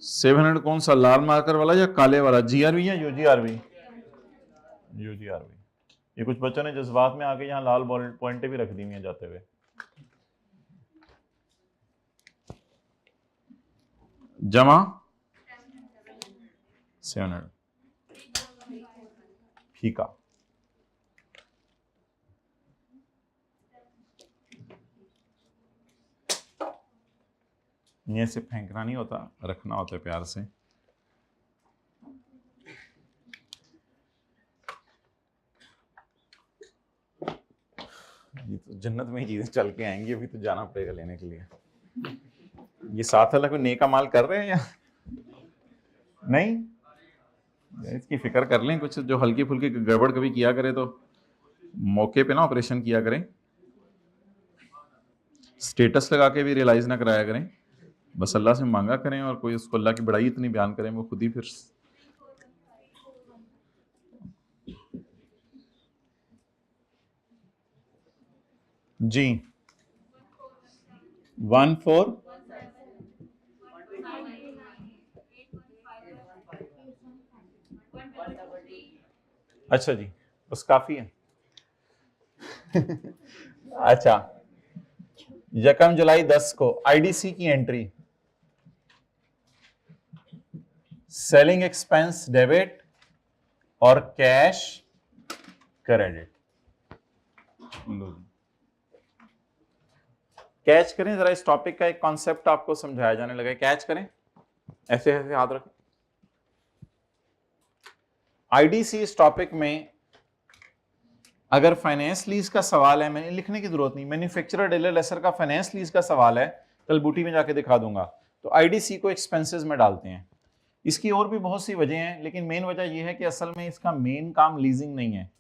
700 कौन सा, लाल मार्कर वाला या काले वाला? जीआरवी या यूजीआरवी? यूजीआरवी। ये कुछ बच्चों ने जज्बात में आके यहाँ लाल पॉइंटें भी रख दी हुई हैं जाते हुए। जमा 700 फीका। ये से फेंकना नहीं होता, रखना होता है प्यार से। ये तो जन्नत में ही चीजें चल के आएंगी, अभी तो जाना पड़ेगा लेने के लिए। ये साथ वाला कोई नेका माल कर रहे हैं या नहीं? इसकी फिक्र कर लें, कुछ जो हल्की फुल्की गड़बड़ कभी किया करे तो मौके पे ना ऑपरेशन किया करें। स्टेटस लगा के भी रियलाइज ना कराया करें, बस अल्लाह से मांगा करें और कोई उसको अल्लाह की बड़ाई इतनी बयान करें वो खुद ही फिर। जी 14 अच्छा जी, बस काफी है। अच्छा, यकम जुलाई 10 को आईडीसी की एंट्री, सेलिंग एक्सपेंस डेबिट और कैश क्रेडिट। कैच करें जरा, इस टॉपिक का एक कॉन्सेप्ट आपको समझाया जाने लगा। कैच करें। ऐसे ऐसे याद रखें। आईडीसी इस टॉपिक में अगर फाइनेंस लीज का सवाल है, मैंने लिखने की जरूरत नहीं, मैन्युफैक्चरर डीलर लेसर का फाइनेंस लीज का सवाल है, कल बूटी में जाके दिखा दूंगा, तो आईडीसी को एक्सपेंसेस में डालते हैं। इसकी और भी बहुत सी वजह हैं, लेकिन मेन वजह यह है कि असल में इसका मेन काम लीजिंग नहीं है।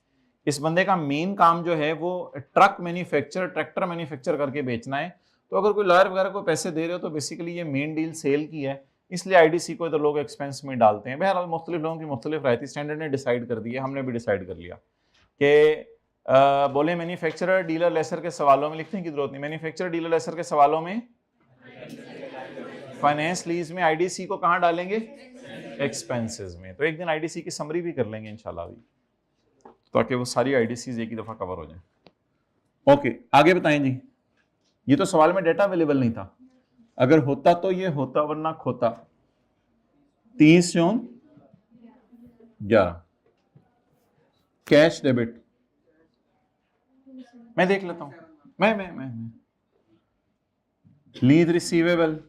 इस बंदे का मेन काम जो है वो ट्रक मैन्युफैक्चर, ट्रैक्टर मैन्युफैक्चर करके बेचना है। तो अगर कोई लॉयर वगैरह को पैसे दे रहे हो तो बेसिकली ये मेन डील सेल की है, इसलिए आईडीसी को इधर लोग एक्सपेंस में डालते हैं। बहरहाल मुख्तलिफ लोगों की मुख्तलिफ राय थी, स्टैंडर्ड ने डिसाइड कर दिया, हमने भी डिसाइड कर लिया कि बोले मैन्युफैक्चरर डीलर लेसर के सवालों में लिखने की जरूरत नहीं, मैन्युफैक्चरर डीलर लेसर के सवालों में फाइनेंस लीज में आईडीसी को कहां डालेंगे? एक्सपेंसेस में। तो एक दिन आईडीसी की समरी भी कर लेंगे इंशाल्लाह भी, ताकि वो सारी आईडीसीज एक ही दफा कवर हो जाए। ओके, आगे बताएं जी। ये तो सवाल में डेटा अवेलेबल नहीं था, अगर होता तो ये होता, वरना खोता। 30/11 कैश डेबिट, मैं देख लेता हूं, मैं लीज रिसीवेबल,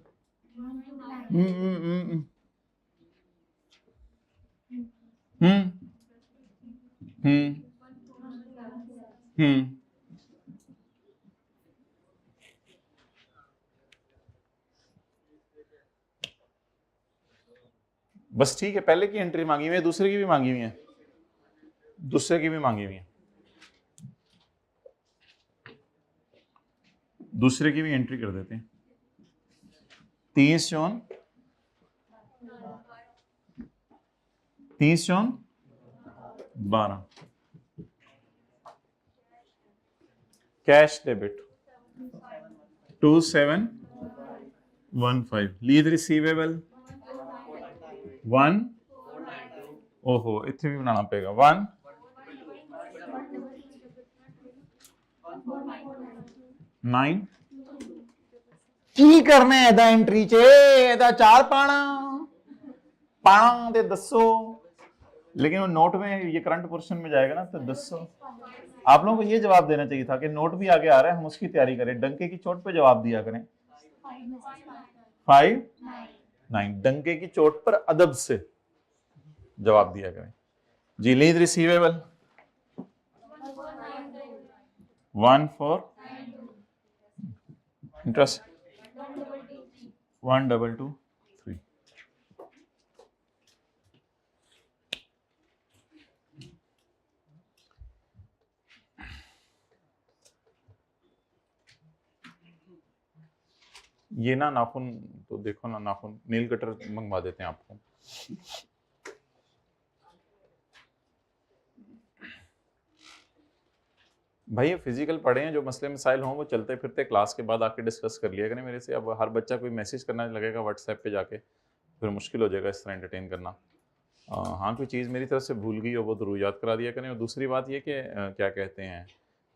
बस ठीक है। पहले की एंट्री मांगी हुई है, दूसरे की भी मांगी हुई है, दूसरे की भी मांगी हुई है, दूसरे की भी एंट्री कर देते हैं। 30/12 कैश डेबिट 2715 लीज रिसीवेबल 1, ओहो इतने भी बनाना पड़ेगा, 1,9 की करना है एदा एंट्री चे, एदा 4 पाना दे दसो, लेकिन वो नोट में ये करंट पोर्शन में जाएगा ना, तो 200। आप लोगों को ये जवाब देना चाहिए था कि नोट भी आगे आ रहा है, हम उसकी तैयारी करें, डंके की चोट पे जवाब दिया करें। 5, 9 डंके की चोट पर अदब से जवाब दिया करें जी। Lease receivable 1,4 interest 1,223। ये ना नाखून तो देखो ना, नाखून नेल कटर मंगवा देते हैं आपको। भाई फिजिकल पढ़े हैं, जो मसले मसाइल हों वो चलते फिरते क्लास के बाद आके डिस्कस कर लिया करें मेरे से। अब हर बच्चा कोई मैसेज करना लगेगा व्हाट्सएप पे जाके, फिर मुश्किल हो जाएगा इस तरह एंटरटेन करना। हाँ कोई चीज़ मेरी तरफ से भूल गई हो वो जरूर याद करा दिया करें। और दूसरी बात ये कि क्या कहते हैं,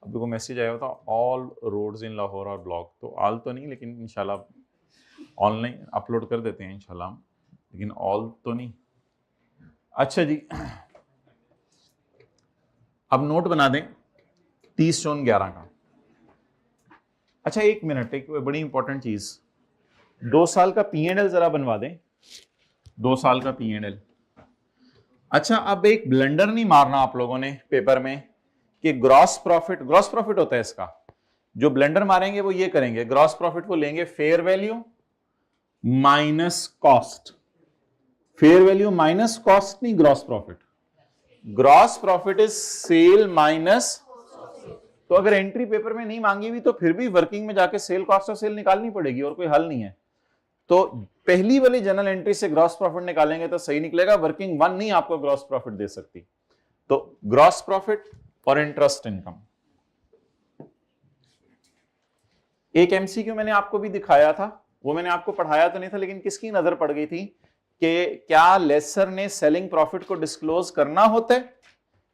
अभी को मैसेज आया होता ऑल रोड्स इन लाहौर और ब्लॉक, तो ऑल तो नहीं, लेकिन इंशाल्लाह ऑनलाइन अपलोड कर देते हैं इंशाल्लाह, लेकिन ऑल तो नहीं। अच्छा जी, अब नोट बना दें 30/11 का। अच्छा एक मिनट, एक बड़ी इंपॉर्टेंट चीज, 2 साल का P&L जरा बनवा दें, 2 साल का P&L। अच्छा अब एक ब्लंडर नहीं मारना आप लोगों ने पेपर में कि ग्रॉस प्रॉफिट होता है इसका। जो ब्लंडर मारेंगे वो ये करेंगे, ग्रॉस प्रॉफिट को लेंगे fair value minus cost, fair value minus cost नहीं, gross profit. Gross profit is sale minus, तो अगर एंट्री पेपर में नहीं मांगी हुई तो फिर भी वर्किंग में जाके सेल कॉस्ट ऑफ सेल निकालनी पड़ेगी, और कोई हल नहीं है। तो पहली वाली जनरल एंट्री से ग्रॉस प्रॉफिट निकालेंगे तो सही निकलेगा, वर्किंग 1 नहीं आपको ग्रॉस प्रॉफिट दे सकती। तो ग्रॉस प्रॉफिट और इंटरेस्ट इनकम। एक एमसीक्यू मैंने आपको भी दिखाया था, वो मैंने आपको पढ़ाया तो नहीं था, लेकिन किसकी नजर पड़ गई थी कि क्या लेसर ने सेलिंग प्रॉफिट को डिस्क्लोज करना होता है,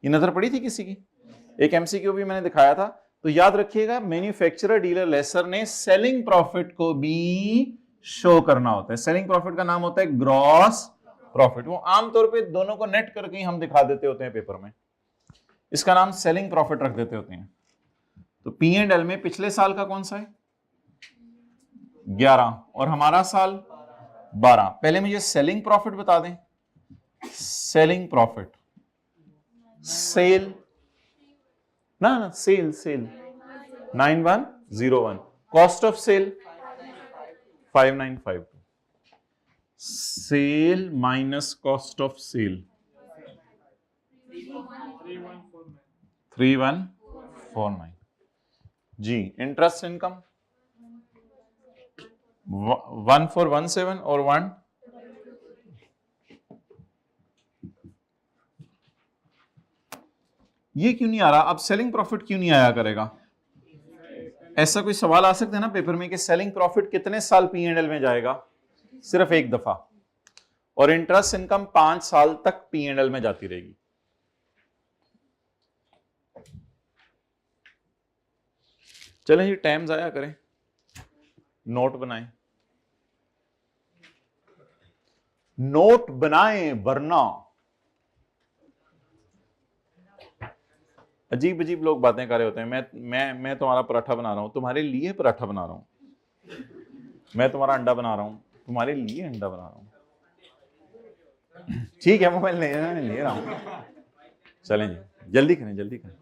ये नजर पड़ी थी किसी की? एक एमसीक्यू भी मैंने दिखाया था। तो याद रखिएगा, मैन्युफैक्चरर डीलर लेसर ने सेलिंग प्रॉफिट को भी शो करना होता है। सेलिंग प्रॉफिट का नाम होता है ग्रॉस प्रॉफिट। वो आमतौर पे दोनों को नेट करके ही हम दिखा देते होते हैं पेपर में, इसका नाम सेलिंग प्रॉफिट रख देते होते हैं। तो P&L में पिछले साल का कौन सा है? 11, और हमारा साल 12। पहले मुझे सेलिंग प्रॉफिट बता दें। सेलिंग प्रॉफिट, सेल ना sale 9101। Cost of sale 5952। Sale minus cost of sale 3149 जी। इंटरेस्ट इनकम 1417 और 1 ये क्यों नहीं आ रहा? अब सेलिंग प्रॉफिट क्यों नहीं आया करेगा? ऐसा कोई सवाल आ सकता है ना पेपर में कि सेलिंग प्रॉफिट कितने साल P&L में जाएगा? सिर्फ एक दफा। और इंटरेस्ट इनकम 5 साल तक P&L में जाती रहेगी। चलें जी, टाइम जाया करें, नोट बनाएं। नोट बनाएं वरना अजीब अजीब लोग बातें कर रहे होते हैं। मैं तुम्हारा पराठा बना रहा हूं, तुम्हारे लिए पराठा बना रहा हूं। मैं तुम्हारा अंडा बना रहा हूं, तुम्हारे लिए अंडा बना रहा हूं। ठीक है, मोबाइल ले रहा हूं। चलें जी, जल्दी करें जल्दी करें।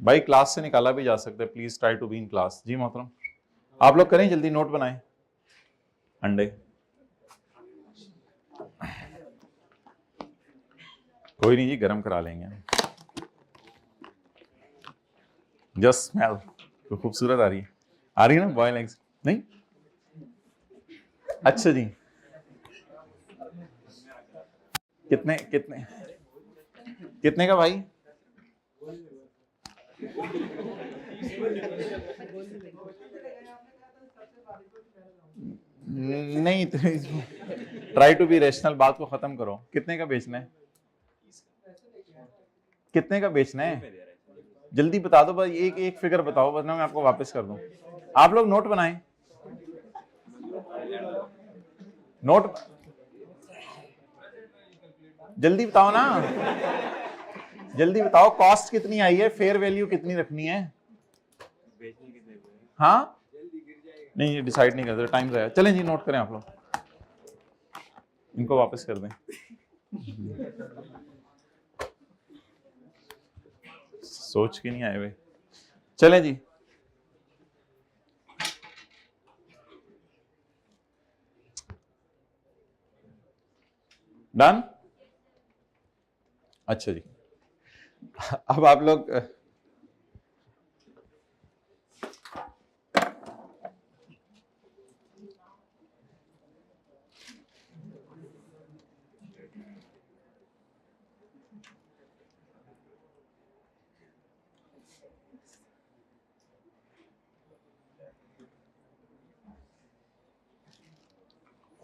भाई क्लास से निकाला भी जा सकता है, please try to be in class. जी मोहतरम, आप लोग करें जल्दी, नोट बनाएं। अंडे कोई नहीं जी, गरम करा लेंगे। जस्ट स्मेल तो खूबसूरत आ रही है ना बॉयल एग्स? नहीं अच्छा जी, कितने कितने कितने का भाई? नहीं तो ट्राई टू बी रेशनल, बात को खत्म करो। कितने का बेचना है? कितने का बेचना है? जल्दी बता दो, बस एक फिगर बताओ, वरना मैं आपको वापस कर दूं। आप लोग नोट बनाएं, नोट जल्दी बताओ ना, जल्दी बताओ। कॉस्ट कितनी आई है, फेयर वैल्यू कितनी रखनी है? हाँ नहीं, ये डिसाइड नहीं करते, टाइम जाएगा। चलें जी, नोट करें आप लोग, इनको वापस कर दें। सोच के नहीं आए हुए। चलें जी, डन। अच्छा जी, अब आप लोग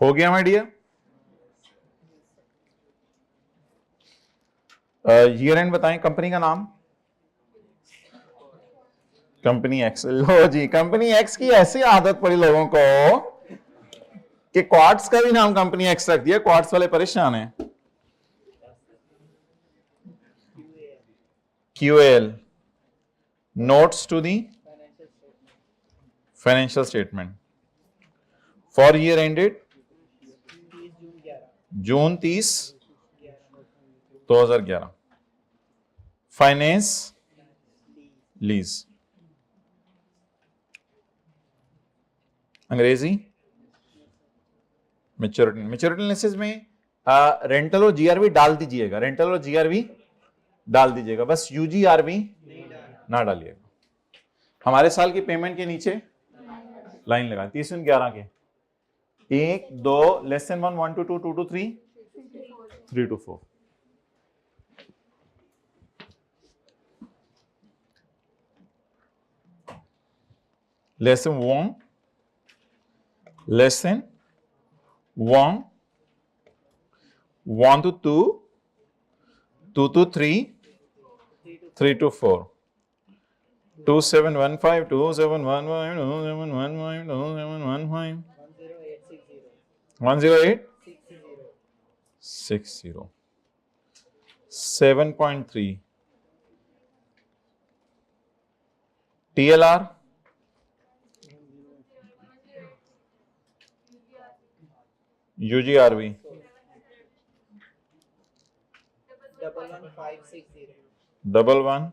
हो गया माय डियर? ईयर एंड बताएं, कंपनी का नाम? Company X. लो जी, कंपनी एक्स की ऐसी आदत पड़ी लोगों को कि क्वार्ट्स का भी नाम कंपनी एक्स रख दिया। क्वार्ट्स वाले परेशान हैं। QAL, notes to the financial statement for year ended June 30, 2011। Finance lease, अंग्रेजी मैच्योरिटी। मैच्योरिटी एनालिसिस में रेंटल और GRV डाल दीजिएगा, रेंटल और GRV डाल दीजिएगा, बस UGRV ना डालिएगा। हमारे साल की पेमेंट के नीचे लाइन लगा 30/11 के 1 2 less than 1 1 to 2 2 to 3 3 to 4। Less than 1 less than 1 1 to 2 2 to 3 3 to 4 2715 2715 2715 2715 108 60 7.3 TLR, UGRV, 1160,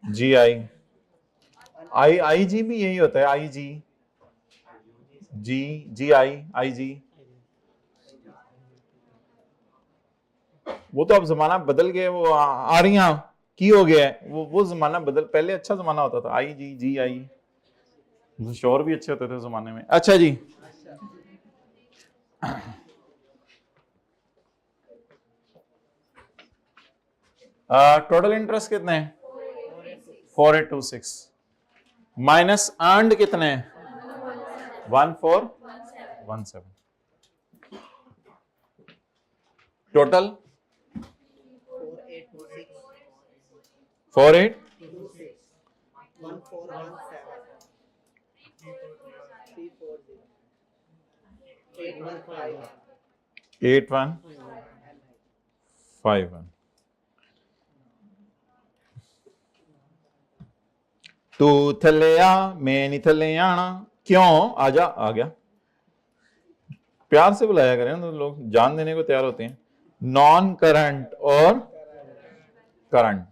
GI, IG भी यही होता है, IG, GI, IG। वो तो अब जमाना बदल गया, वो आरियां की हो गया है, वो जमाना बदल, पहले अच्छा जमाना होता था, IG, GI, शोर भी अच्छे होते थे जमाने में। अच्छा जी, टोटल इंटरेस्ट कितने हैं? 4826 माइनस अर्नड कितने हैं? 1417। टोटल 8151। तू थले आ, मैं नहीं थले आना, क्यों? आजा, आ गया। प्यार से बुलाया करें तो लोग जान देने को तैयार होते हैं। नॉन करंट और करंट।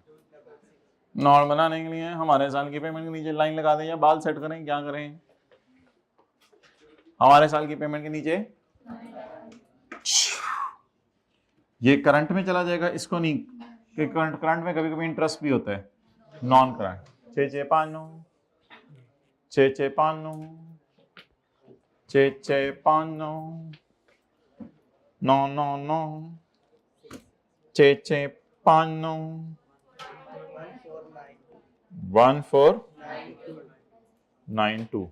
नॉन बनाने के लिए हमारे साल की पेमेंट के नीचे लाइन लगा दें या बाल सेट करें, क्या करें? हमारे साल की पेमेंट के नीचे ये करंट में चला जाएगा, इसको नहीं, कि करंट में कभी कभी इंटरेस्ट भी होता है। Non current 6659 6659 6659 999 6659 1492।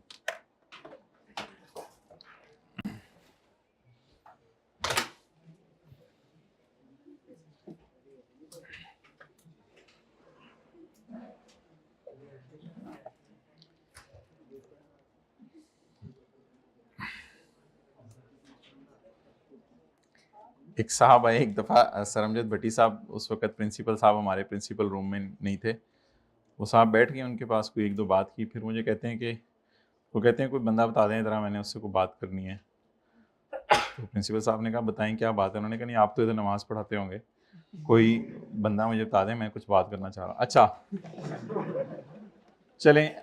एक साहब आए एक दफ़ा, सरमजद भट्टी साहब, उस वक्त प्रिंसिपल साहब हमारे प्रिंसिपल रूम में नहीं थे। वो साहब बैठ गए, उनके पास कोई एक दो बात की, फिर मुझे कहते हैं कि वो कहते हैं कोई बंदा बता दें इधर, मैंने उससे कोई बात करनी है। तो प्रिंसिपल साहब ने कहा बताएं क्या बात है? उन्होंने कहा नहीं, आप तो इधर नमाज़ पढ़ाते होंगे, कोई बंदा मुझे बता दें, मैं कुछ बात करना चाह रहा। अच्छा चलें,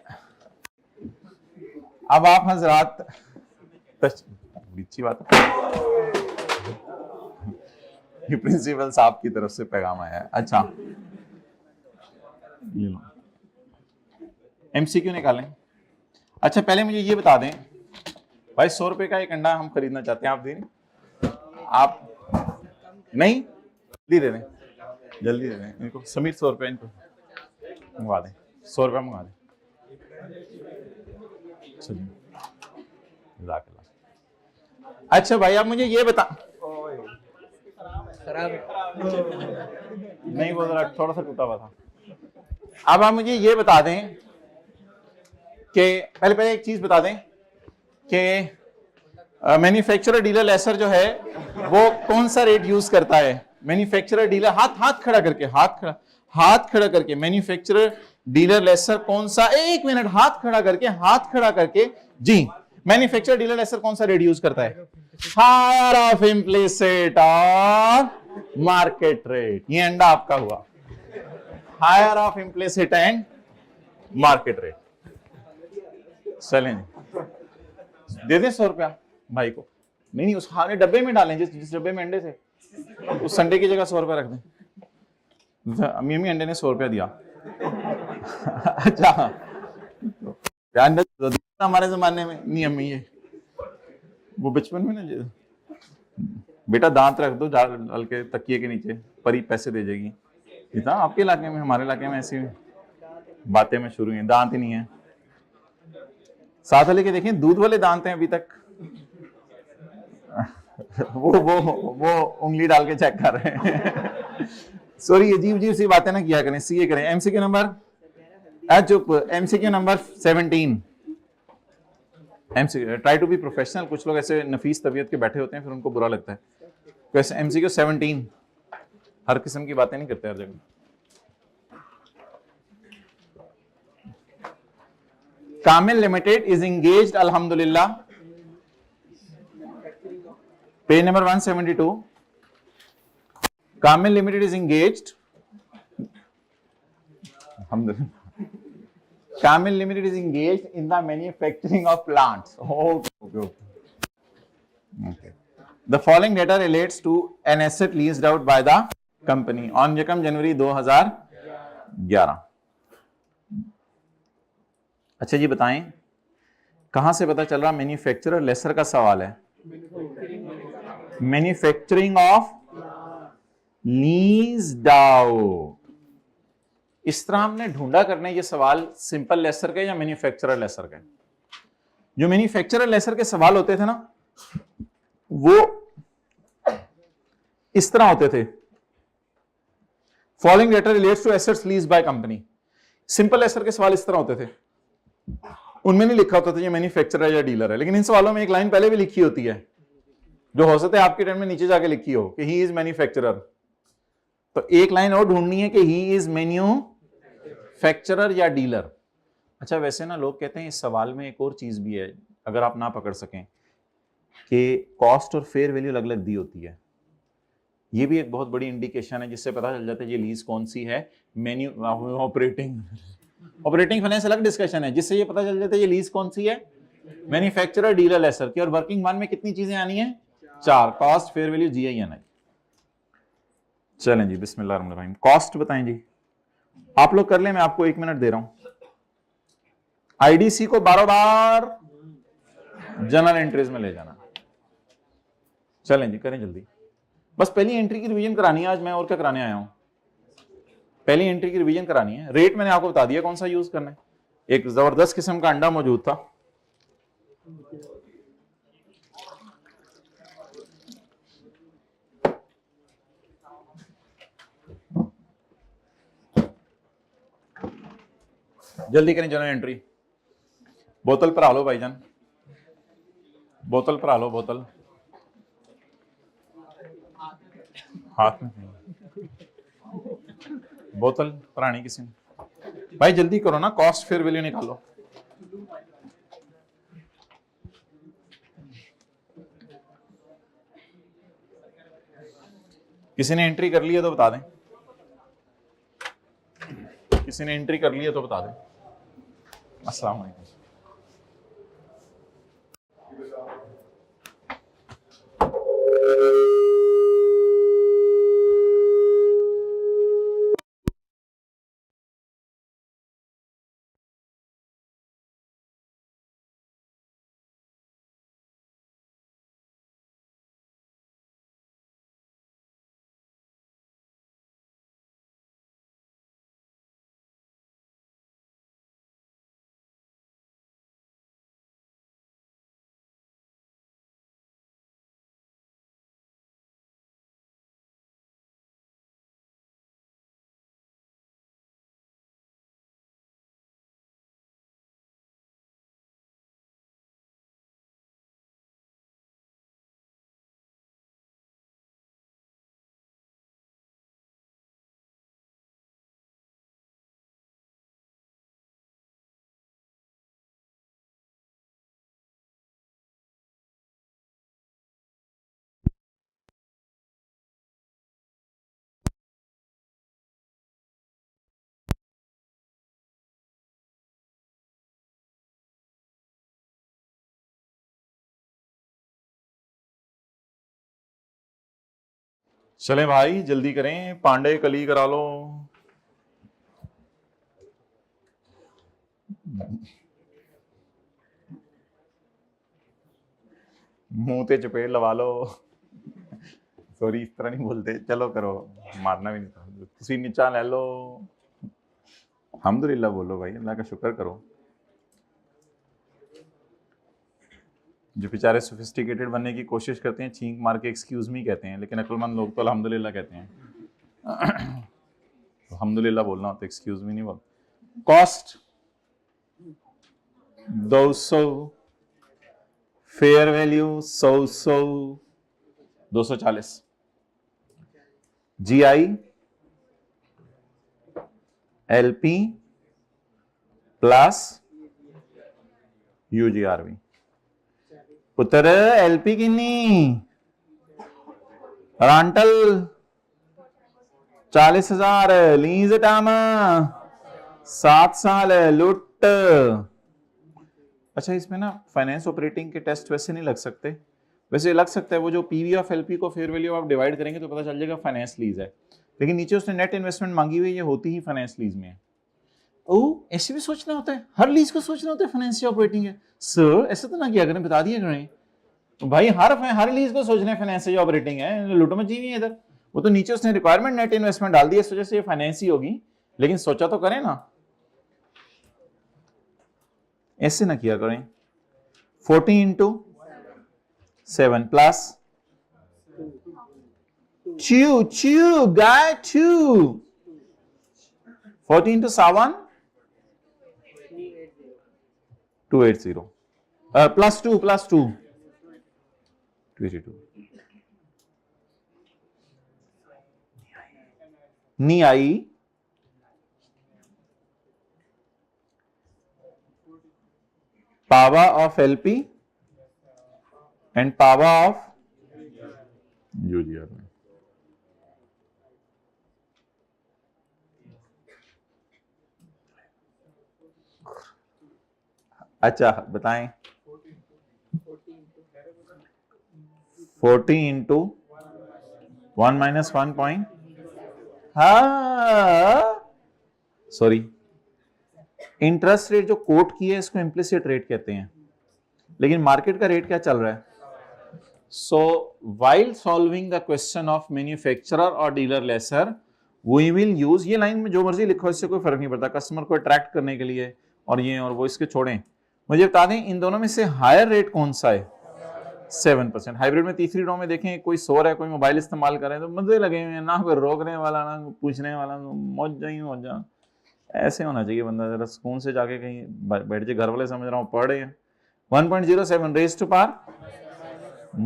अब आप हजरात, अच्छी बात है, ये प्रिंसिपल साहब की तरफ से पैगाम आया है। अच्छा ये लो, MCQ निकालें। अच्छा पहले मुझे ये बता दें भाई, 100 रुपए का एक अंडा हम खरीदना चाहते हैं, आप दें? आप नहीं, जल्दी दे दें, जल्दी दे दें इनको। समीर 100 रुपये इनको मंगवा दें, 100 रुपये मंगवा दें। चलिए, अच्छा भाई आप मुझे ये बता, नहीं वो जरा थोड़ा सा टूटा हुआ था। अब आप मुझे ये बता दें कि पहले एक चीज बता दें कि मैन्युफैक्चरर डीलर लेसर जो है वो कौन सा रेट यूज करता है? मैन्युफैक्चरर डीलर, हाथ खड़ा करके, हाथ खड़ा करके, मैन्युफैक्चरर डीलर लेसर कौन सा, एक मिनट, हाथ खड़ा करके जी, मैन्युफैक्चरर डीलर लेसर कौन सा रेट यूज करता है? हायर ऑफ इम्प्लिसिट और मार्केट रेट। ये अंडा आपका हुआ, higher of implicit and market rate. चलें दे दें 100 रुपया भाई को। नहीं उस हारे डब्बे में डालें, जिस डब्बे में अंडे थे, उस संडे की जगह 100 रुपया रख दें। अम्मी अंडे ने 100 रुपया दिया। अच्छा हमारे जमाने में नहीं अम्मी, ये वो बचपन में ना, बेटा दांत रख दो डाल के तकिए के नीचे, परी पैसे दे जाएगी। इतना आपके इलाके में, हमारे इलाके में ऐसी बातें में शुरू हुई, दांत ही नहीं है। साथ वाले के देखें दूध वाले दांत हैं अभी तक। वो उंगली डाल के चेक कर रहे हैं। सॉरी, अजीब सी बातें ना किया करें, सीए करें। MCQ नंबर, चुप, MCQ number 17। MCQ, try to be professional. कुछ लोग ऐसे नफीस तबीयत के बैठे होते हैं, फिर उनको बुरा लगता है। तो MCQ 17, हर किस्म की बातें नहीं करते हर जगह। कामिल लिमिटेड इज इंगेज्ड, अल्हम्दुलिल्लाह, page number 172, Kamil limited is engaged, alhamdulillah, Camel Limited is engaged in the manufacturing of plants. Okay. The following data relates to an asset leased out by the company on January 2011. अच्छा जी बताएं, कहां से पता चल रहा मैन्युफैक्चरर लेसर का सवाल है? Manufacturing of leased out. इस तरह हमने ढूंढा करने ये सवाल सिंपल लेसर के या मैन्युफैक्चरर लेसर के। जो मैन्युफैक्चरर लेसर के सवाल होते थे ना, वो इस तरह होते थे, following data relates to assets leased by company. Simple lessor के सवाल इस तरह होते थे, उनमें नहीं लिखा होता था ये मैन्युफैक्चरर या डीलर है, लेकिन इन सवालों में एक लाइन पहले भी लिखी होती है, जो हो सकता है आपके टाइम में नीचे जाके लिखी हो कि ही इज मैन्युफैक्चरर। तो एक लाइन और ढूंढनी है कि ही इज मैन्युफैक्चरर या डीलर। अच्छा, वैसे ना लोग कहते हैं इस सवाल में एक और चीज भी है, अगर आप ना पकड़ सकें, कि कॉस्ट और फेयर वैल्यू अलग अलग दी होती है। ये भी एक बहुत बड़ी इंडिकेशन है जिससे पता चल जाता है ये लीज कौन सी है। ऑपरेटिंग फाइनेंस अलग डिस्कशन है, जिससे ये पता चल जाता है ये लीज कौन सी है, मैन्युफैक्चरर, डीलर, लेसर की। और वर्किंग वन में कितनी चीजें आनी है? 4, कॉस्ट, फेयर वैल्यू, GI/NI। चलें जी, बिस्मिल्लाहिर्रहमानिर्रहीम। कॉस्ट बताएं जी, आप लोग कर लें, मैं आपको 1 मिनट दे रहा हूं। IDC को बार जनरल एंट्रीज में ले जाना। चलें जी, करें जल्दी। बस पहली एंट्री की रिवीजन करानी है आज मैं, और क्या कराने आया हूं? पहली एंट्री की रिवीजन करानी है। रेट मैंने आपको बता दिया कौन सा यूज करना है। एक जबरदस्त किस्म का अंडा मौजूद था, जल्दी करें जनरल एंट्री। बोतल पर आलो भाईजान, बोतल पर आलो, बोतल हाथ में, बोतल परानी किसी ने। भाई जल्दी करो ना, कॉस्ट फेयर वैल्यू निकालो। किसी ने एंट्री कर ली है तो बता दें, किसी ने एंट्री कर ली है तो बता दें। अस्सलाम वालेकुम। चले भाई जल्दी करें, पांडे कली करा लो। मुंह पे चपेट लगा लो। सॉरी, इस तरह नहीं बोलते, चलो करो, मारना भी नहीं था। तुसी नीचा ले लो, अल्हम्दुलिल्लाह बोलो भाई, अल्लाह का शुक्र करो। जो बेचारे सोफिस्टिकेटेड बनने की कोशिश करते हैं, छींक मार के एक्सक्यूज मी कहते हैं, लेकिन अक्लमंद लोग तो अल्हम्दुलिल्लाह कहते हैं। अल्हम्दुलिल्लाह बोलना होता है, एक्सक्यूज मी नहीं बोल। Cost 200, fair value 100, 240, GI, LP plus UGRV पुत्र LP किन्नी रांटल 40,000 लीज टाम 7 साल लुट। अच्छा इसमें ना फाइनेंस ऑपरेटिंग के टेस्ट वैसे नहीं लग सकते, वैसे लग सकता है वो जो पीवी ऑफ एलपी को फेयर वैल्यू आप डिवाइड करेंगे तो पता चल जाएगा फाइनेंस लीज है, लेकिन नीचे उसने नेट इन्वेस्टमेंट मांगी हुई, ये होती ही फाइनेंस लीज में है। ओ ऐसे भी सोचना होता है, हर लीज को सोचना होता है फाइनेंस ऑपरेटिंग है सर, ऐसा तो ना किया करें, बता दिया करें तो भाई हर लीज को सोचना है फाइनेंस ऑपरेटिंग है, लूटो मची नहीं है इधर। वो तो नीचे उसने रिक्वायरमेंट नेट इन्वेस्टमेंट डाल दी, इस वजह से ये फाइनेंस ही होगी, लेकिन सोचा तो करें ना, ऐसे ना किया करें। 40 into 7 plus 2 guy 2 40 into 7 280 plus 2 282 नहीं आई। Power of LP and power of UGR. अच्छा बताएं। 40 इंटू 1 माइनस 1 पॉइंट, हाँ सॉरी, इंटरेस्ट रेट जो कोट की है इसको इम्प्लिसिट रेट कहते हैं, लेकिन मार्केट का रेट क्या चल रहा है। So while solving the question of manufacturer और dealer lessor we will use, ये लाइन में जो मर्जी लिखो इससे कोई फर्क नहीं पड़ता, कस्टमर को अट्रैक्ट करने के लिए और ये और वो, इसके छोड़ें। मुझे बता दें इन दोनों में से हायर रेट कौन सा है, 7%। हाइब्रिड में तीसरी रो में देखें कोई सो रहा है, कोई मोबाइल इस्तेमाल कर रहे हैं तो मजे लगे हुए हैं, ना कोई रोकने वाला ना पूछने वाला, मौजा ही मौजा। ऐसे होना चाहिए बंदा, जरा सुकून से जाके कहीं बैठ जाए, घर वाले समझ रहा हूँ पढ़ रहे हैं। 1.07 raise to power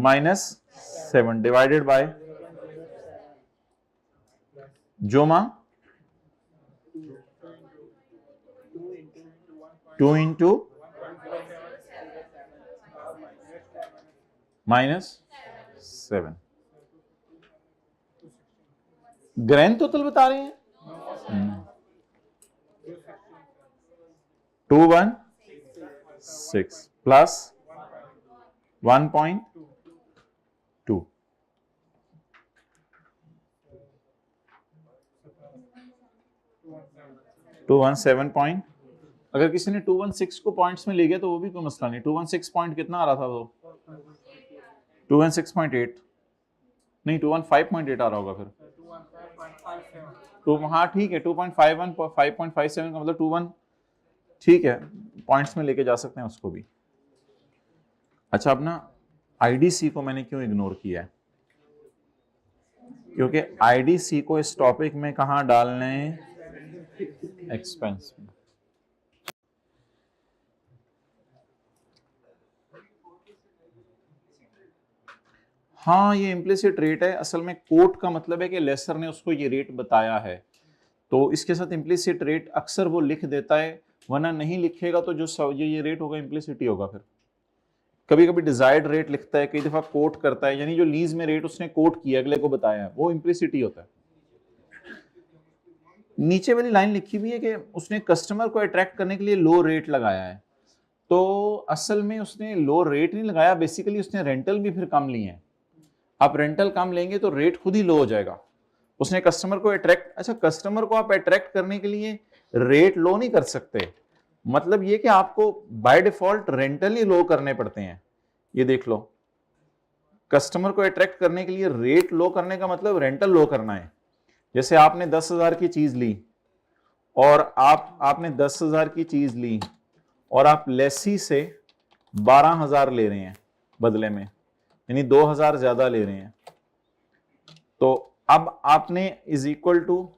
minus 7 divided by जोमा 2 इंटू -7। ग्रैंड टोटल बता रहे हैं 216 प्लस 1.2 217 पॉइंट। अगर किसी ने 216 को पॉइंट्स में ले गया तो वो भी कोई मसला नहीं। 216 पॉइंट कितना आ रहा था वो, 216.8 नहीं 215.8 आ रहा होगा फिर, तो हाँ ठीक है 2.51 5.57 का मतलब 21, ठीक है पॉइंट्स में लेके जा सकते हैं उसको भी। अच्छा अब ना आईडीसी को मैंने क्यों इग्नोर किया है, क्योंकि आईडीसी को इस टॉपिक में कहां डालने हैं, एक्सपेंस में। हाँ ये इम्प्लिसिट रेट है, असल में कोट का मतलब है कि लेसर ने उसको ये रेट बताया है, तो इसके साथ इम्प्लिसिट रेट अक्सर वो लिख देता है, वरना नहीं लिखेगा तो जो ये रेट होगा इम्प्लिसिट ही होगा। फिर कभी कभी डिजायर्ड रेट लिखता है, कई दफा कोट करता है, यानी जो लीज में रेट उसने कोट किया अगले को बताया है वो इम्प्लिसिट ही होता है। नीचे वाली लाइन लिखी हुई है कि उसने कस्टमर को अट्रैक्ट करने के लिए लो रेट लगाया है, तो असल में उसने लो रेट नहीं लगाया, बेसिकली उसने रेंटल भी फिर कम लिए हैं। आप रेंटल कम लेंगे तो रेट खुद ही लो हो जाएगा। उसने कस्टमर को अट्रैक्ट, अच्छा कस्टमर को आप अट्रैक्ट करने के लिए रेट लो नहीं कर सकते, मतलब ये कि आपको बाय डिफॉल्ट रेंटल ही लो करने पड़ते हैं। ये देख लो, कस्टमर को अट्रैक्ट करने के लिए रेट लो करने का मतलब रेंटल लो करना है। जैसे आपने 10,000 की चीज ली और आपने 10,000 की चीज ली और आप लेसी से 12,000 ले रहे हैं बदले में, यानी 2,000 ज्यादा ले रहे हैं, तो अब आपने इज इक्वल टू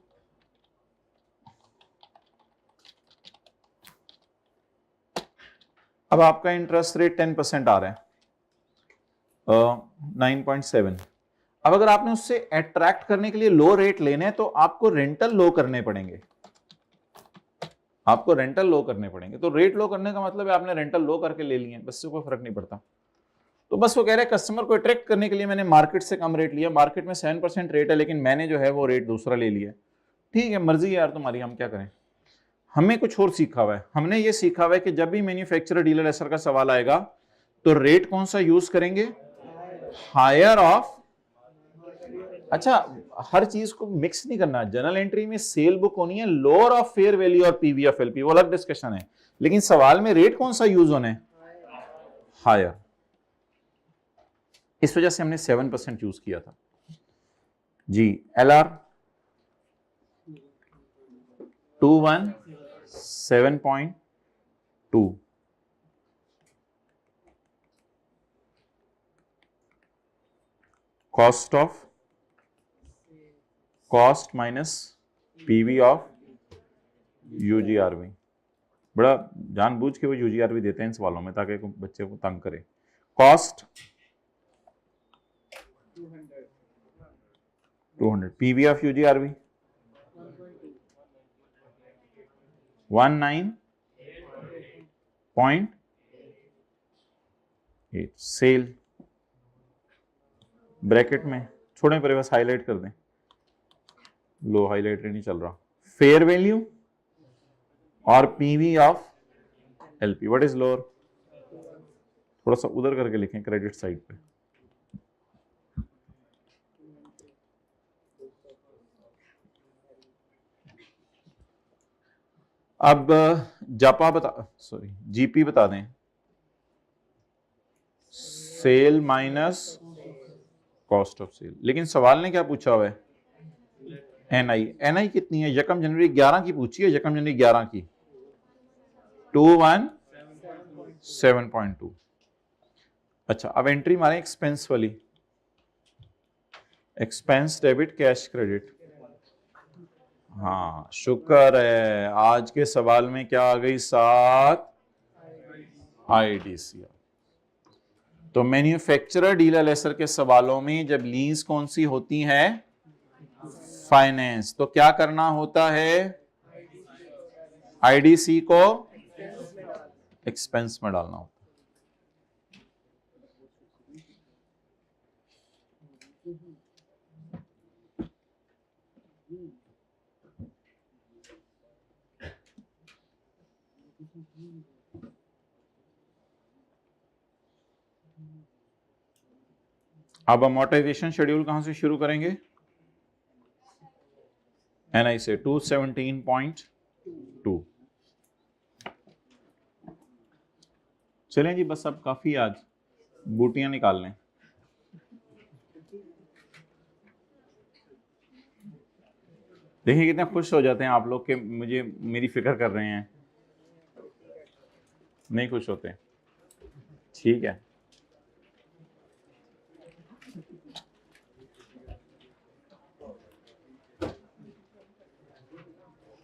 अब आपका इंटरेस्ट रेट 10% आ रहा है 9.7। अब अगर आपने उससे अट्रैक्ट करने के लिए लो रेट लेने हैं तो आपको रेंटल लो करने पड़ेंगे। आपको रेंटल लो करने पड़ेंगे। तो रेट लो करने का मतलब है आपने रेंटल लो करके ले लिए, बस से कोई फर्क नहीं पड़ता। तो बस वो कह रहे हैं कस्टमर को अट्रैक्ट करने के लिए मैंने मार्केट से कम रेट लिया, मार्केट में 7% रेट है लेकिन मैंने जो है वो रेट दूसरा ले लिया। ठीक है, मर्जी है यार तुम्हारी, हम क्या करें। हमें कुछ और सीखा हुआ है, हमने ये सीखा हुआ है कि जब भी मैन्युफैक्चरर डीलर लेसर का सवाल आएगा तो रेट कौन सा यूज करेंगे, हायर ऑफ। अच्छा, हर चीज को मिक्स नहीं करना। जर्नल एंट्री में सेल बुक होनी है, लोअर ऑफ फेयर वैल्यू और पीवी ऑफ एलपी, वो अलग डिस्कशन है, लेकिन सवाल में रेट कौन सा यूज होना है, हायर। इस वजह से हमने 7% यूज किया था जी। LR 217.2, cost minus PV of UGRV. बड़ा जानबूझ के वो यूजीआरवी देते हैं इन सवालों में ताकि बच्चे को तंग करे। Cost 200, PV of UGRV 19.8, sale bracket में छोड़े पर बस हाईलाइट कर दें, लो हाईलाइट नहीं चल रहा। फेयर वैल्यू और PV of LP, what is lower, थोड़ा सा उधर करके लिखें क्रेडिट साइड पे। अब जापा जीपी बता दें, sale minus cost of sale. लेकिन सवाल ने क्या पूछा हुआ है, एनआई कितनी है, यकम जनवरी 11 की पूछी है, यकम जनवरी 11 की 217.2। अच्छा, अब एंट्री मारे एक्सपेंस वाली, एक्सपेंस डेबिट कैश क्रेडिट। हाँ शुक्र है आज के सवाल में क्या आ गई, 7 आईडीसी। तो मैन्युफैक्चरर डीलर लेसर के सवालों में जब लीज कौन सी होती है, फाइनेंस, तो क्या करना होता है, आईडीसी को एक्सपेंस में डालना होता है। अब अमोर्टाइजेशन शेड्यूल कहां से शुरू करेंगे, एनआई से 217.2। चलें जी, बस अब काफी, आज बूटियां निकाल लें। देखिए कितने खुश हो जाते हैं आप लोग कि मुझे मेरी फिक्र कर रहे हैं, नहीं खुश होते, ठीक है।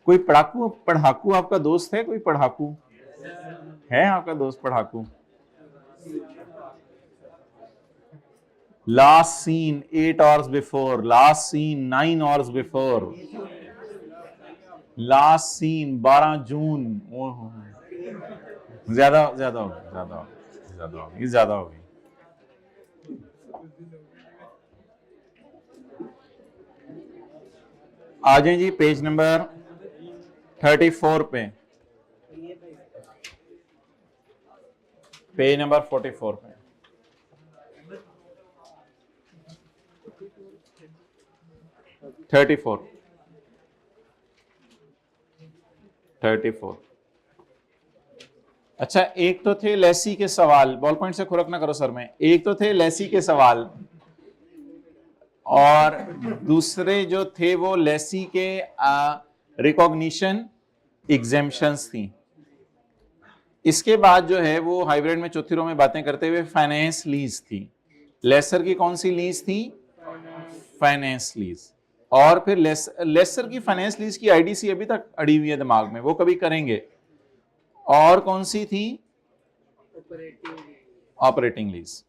कोई पढ़ाकू आपका दोस्त है, कोई पढ़ाकू है आपका दोस्त पढ़ाकू? Last seen 8 hours before, last seen 9 hours before, last seen 12 June. ज्यादा ज्यादा हो गई। आ जाए जी पेज नंबर 34 पे, पेज नंबर 44 पे। Thirty four. अच्छा, एक तो थे लेसी के सवाल, बॉल पॉइंट से खुरक ना करो सर में, एक तो थे लेसी के सवाल और दूसरे जो थे वो लेसी के रिकॉग्निशन एग्जेम्पशंस थी। इसके बाद जो है वो हाइब्रिड में चौथी रो में बातें करते हुए फाइनेंस लीज थी। लेसर की कौन सी लीज थी, फाइनेंस लीज। और फिर लेसर की फाइनेंस लीज की आईडीसी अभी तक अड़ी हुई है दिमाग में, वो कभी करेंगे। और कौन सी थी, ऑपरेटिंग लीज।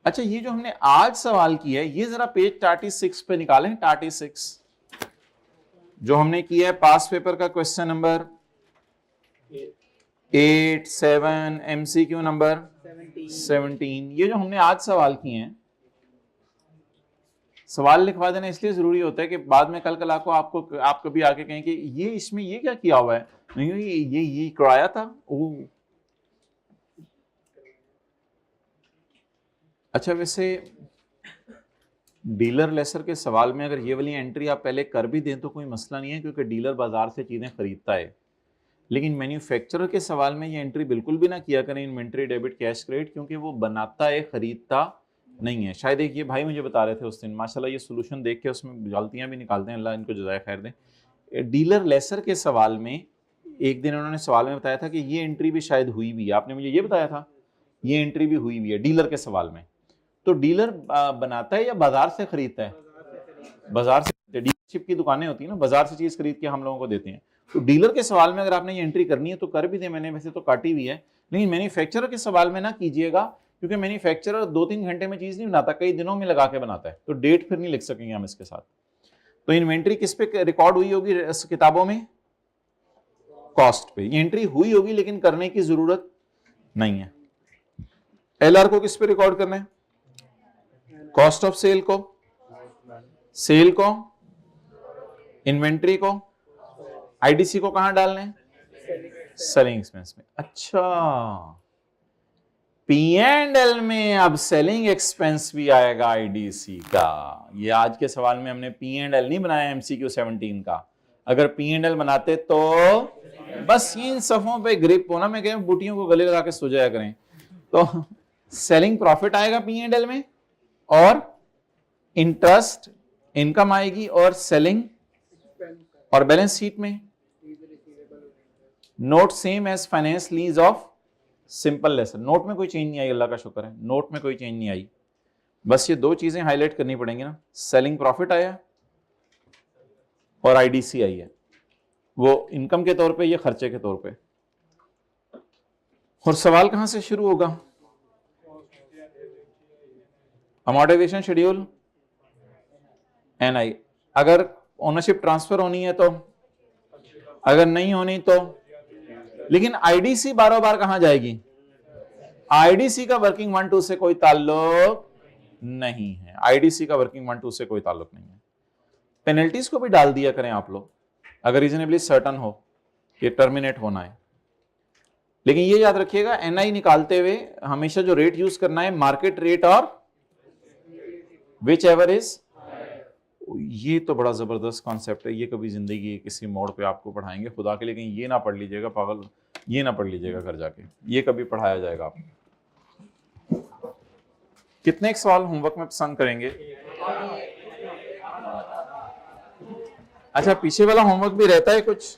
अच्छा, ये जो हमने आज सवाल किया है ये जरा पेज 36 पे निकालें, 36 जो हमने किया है पास पेपर का क्वेश्चन नंबर 8, 7, MCQ नंबर 17, ये जो हमने आज सवाल किए हैं, सवाल लिखवा देना इसलिए जरूरी होता है कि बाद में कल आप कभी आके कहें कि ये इसमें ये क्या किया हुआ है, नहीं ये कराया था। ओ अच्छा, वैसे डीलर लेसर के सवाल में अगर ये वाली एंट्री आप पहले कर भी दें तो कोई मसला नहीं है, क्योंकि डीलर बाजार से चीजें खरीदता है। लेकिन मैन्युफैक्चरर के सवाल में ये एंट्री बिल्कुल भी ना किया करें, इन्वेंट्री डेबिट कैश क्रेडिट, क्योंकि वो बनाता है, खरीदता नहीं है। शायद एक ये भाई मुझे बता रहे थे उस दिन, माशाल्लाह ये सोल्यूशन देख के उसमें गलतियां भी निकालते हैं, अल्लाह इनको जज़ाए खैर दें। डीलर लेसर के सवाल में एक दिन उन्होंने सवाल में बताया था कि ये एंट्री भी शायद हुई भी है, आपने मुझे ये बताया था ये एंट्री भी हुई भी है डीलर के सवाल में। तो डीलर बनाता है या बाजार से खरीदता है? बाजार से। डीलरशिप की दुकानें होती है ना, बाजार से चीज खरीद के हम लोगों को देते हैं। तो डीलर के सवाल में अगर आपने ये एंट्री करनी है तो कर भी दे, मैंने वैसे तो काटी हुई है, लेकिन मैन्युफैक्चरर के सवाल में ना कीजिएगा, क्योंकि मैन्युफैक्चरर 2-3 घंटे में चीज नहीं बनाता, कई दिनों में लगा के बनाता है, तो डेट फिर नहीं लिख सकेंगे हम इसके साथ। तो इन्वेंट्री किस पे रिकॉर्ड हुई होगी किताबों में? कॉस्ट पे। ये एंट्री हुई होगी लेकिन करने की जरूरत नहीं है। LR को किस पे रिकॉर्ड करना है? कॉस्ट ऑफ सेल को, सेल को, इन्वेंट्री को, IDC को कहां डालने हैं? सेलिंग एक्सपेंस में। अच्छा, P&L में अब सेलिंग एक्सपेंस भी आएगा IDC का। ये आज के सवाल में हमने P&L नहीं बनाया MCQ 17 का। अगर P&L बनाते तो बस इन सफों पे ग्रिप होना, मैं कह बूटियों को गले लगा के सो जाया करें। तो सेलिंग प्रॉफिट आएगा P&L में, और इंटरेस्ट इनकम आएगी, और सेलिंग और बैलेंस शीट में note same as finance lease of simple lessor. Note में कोई चेंज नहीं आई, अल्लाह का शुक्र है, नोट में कोई चेंज नहीं आई। बस ये दो चीजें हाईलाइट करनी पड़ेंगी ना, सेलिंग प्रॉफिट आया और IDC आई है, वो इनकम के तौर पे, ये खर्चे के तौर पे। और सवाल कहां से शुरू होगा? Amortisation schedule NI। अगर ओनरशिप ट्रांसफर होनी है तो, अगर नहीं होनी तो, लेकिन IDC बार बार कहां जाएगी? IDC का वर्किंग 1-2 से कोई ताल्लुक नहीं है, IDC का वर्किंग 1-2 से कोई ताल्लुक नहीं है। पेनल्टीज को भी डाल दिया करें आप लोग, अगर रीजनेबली सर्टन हो कि टर्मिनेट होना है। लेकिन ये याद रखिएगा, NI निकालते हुए हमेशा जो रेट यूज करना है, मार्केट रेट और विच एवर इज। ये तो बड़ा जबरदस्त कॉन्सेप्ट है, ये कभी जिंदगी के किसी मोड़ पे आपको पढ़ाएंगे, खुदा के लिए कहीं ये ना पढ़ लीजिएगा पागल, ये ना पढ़ लीजिएगा घर जाके, ये कभी पढ़ाया जाएगा आपको। कितने एक सवाल होमवर्क में पसंद करेंगे? अच्छा, पीछे वाला होमवर्क भी रहता है कुछ?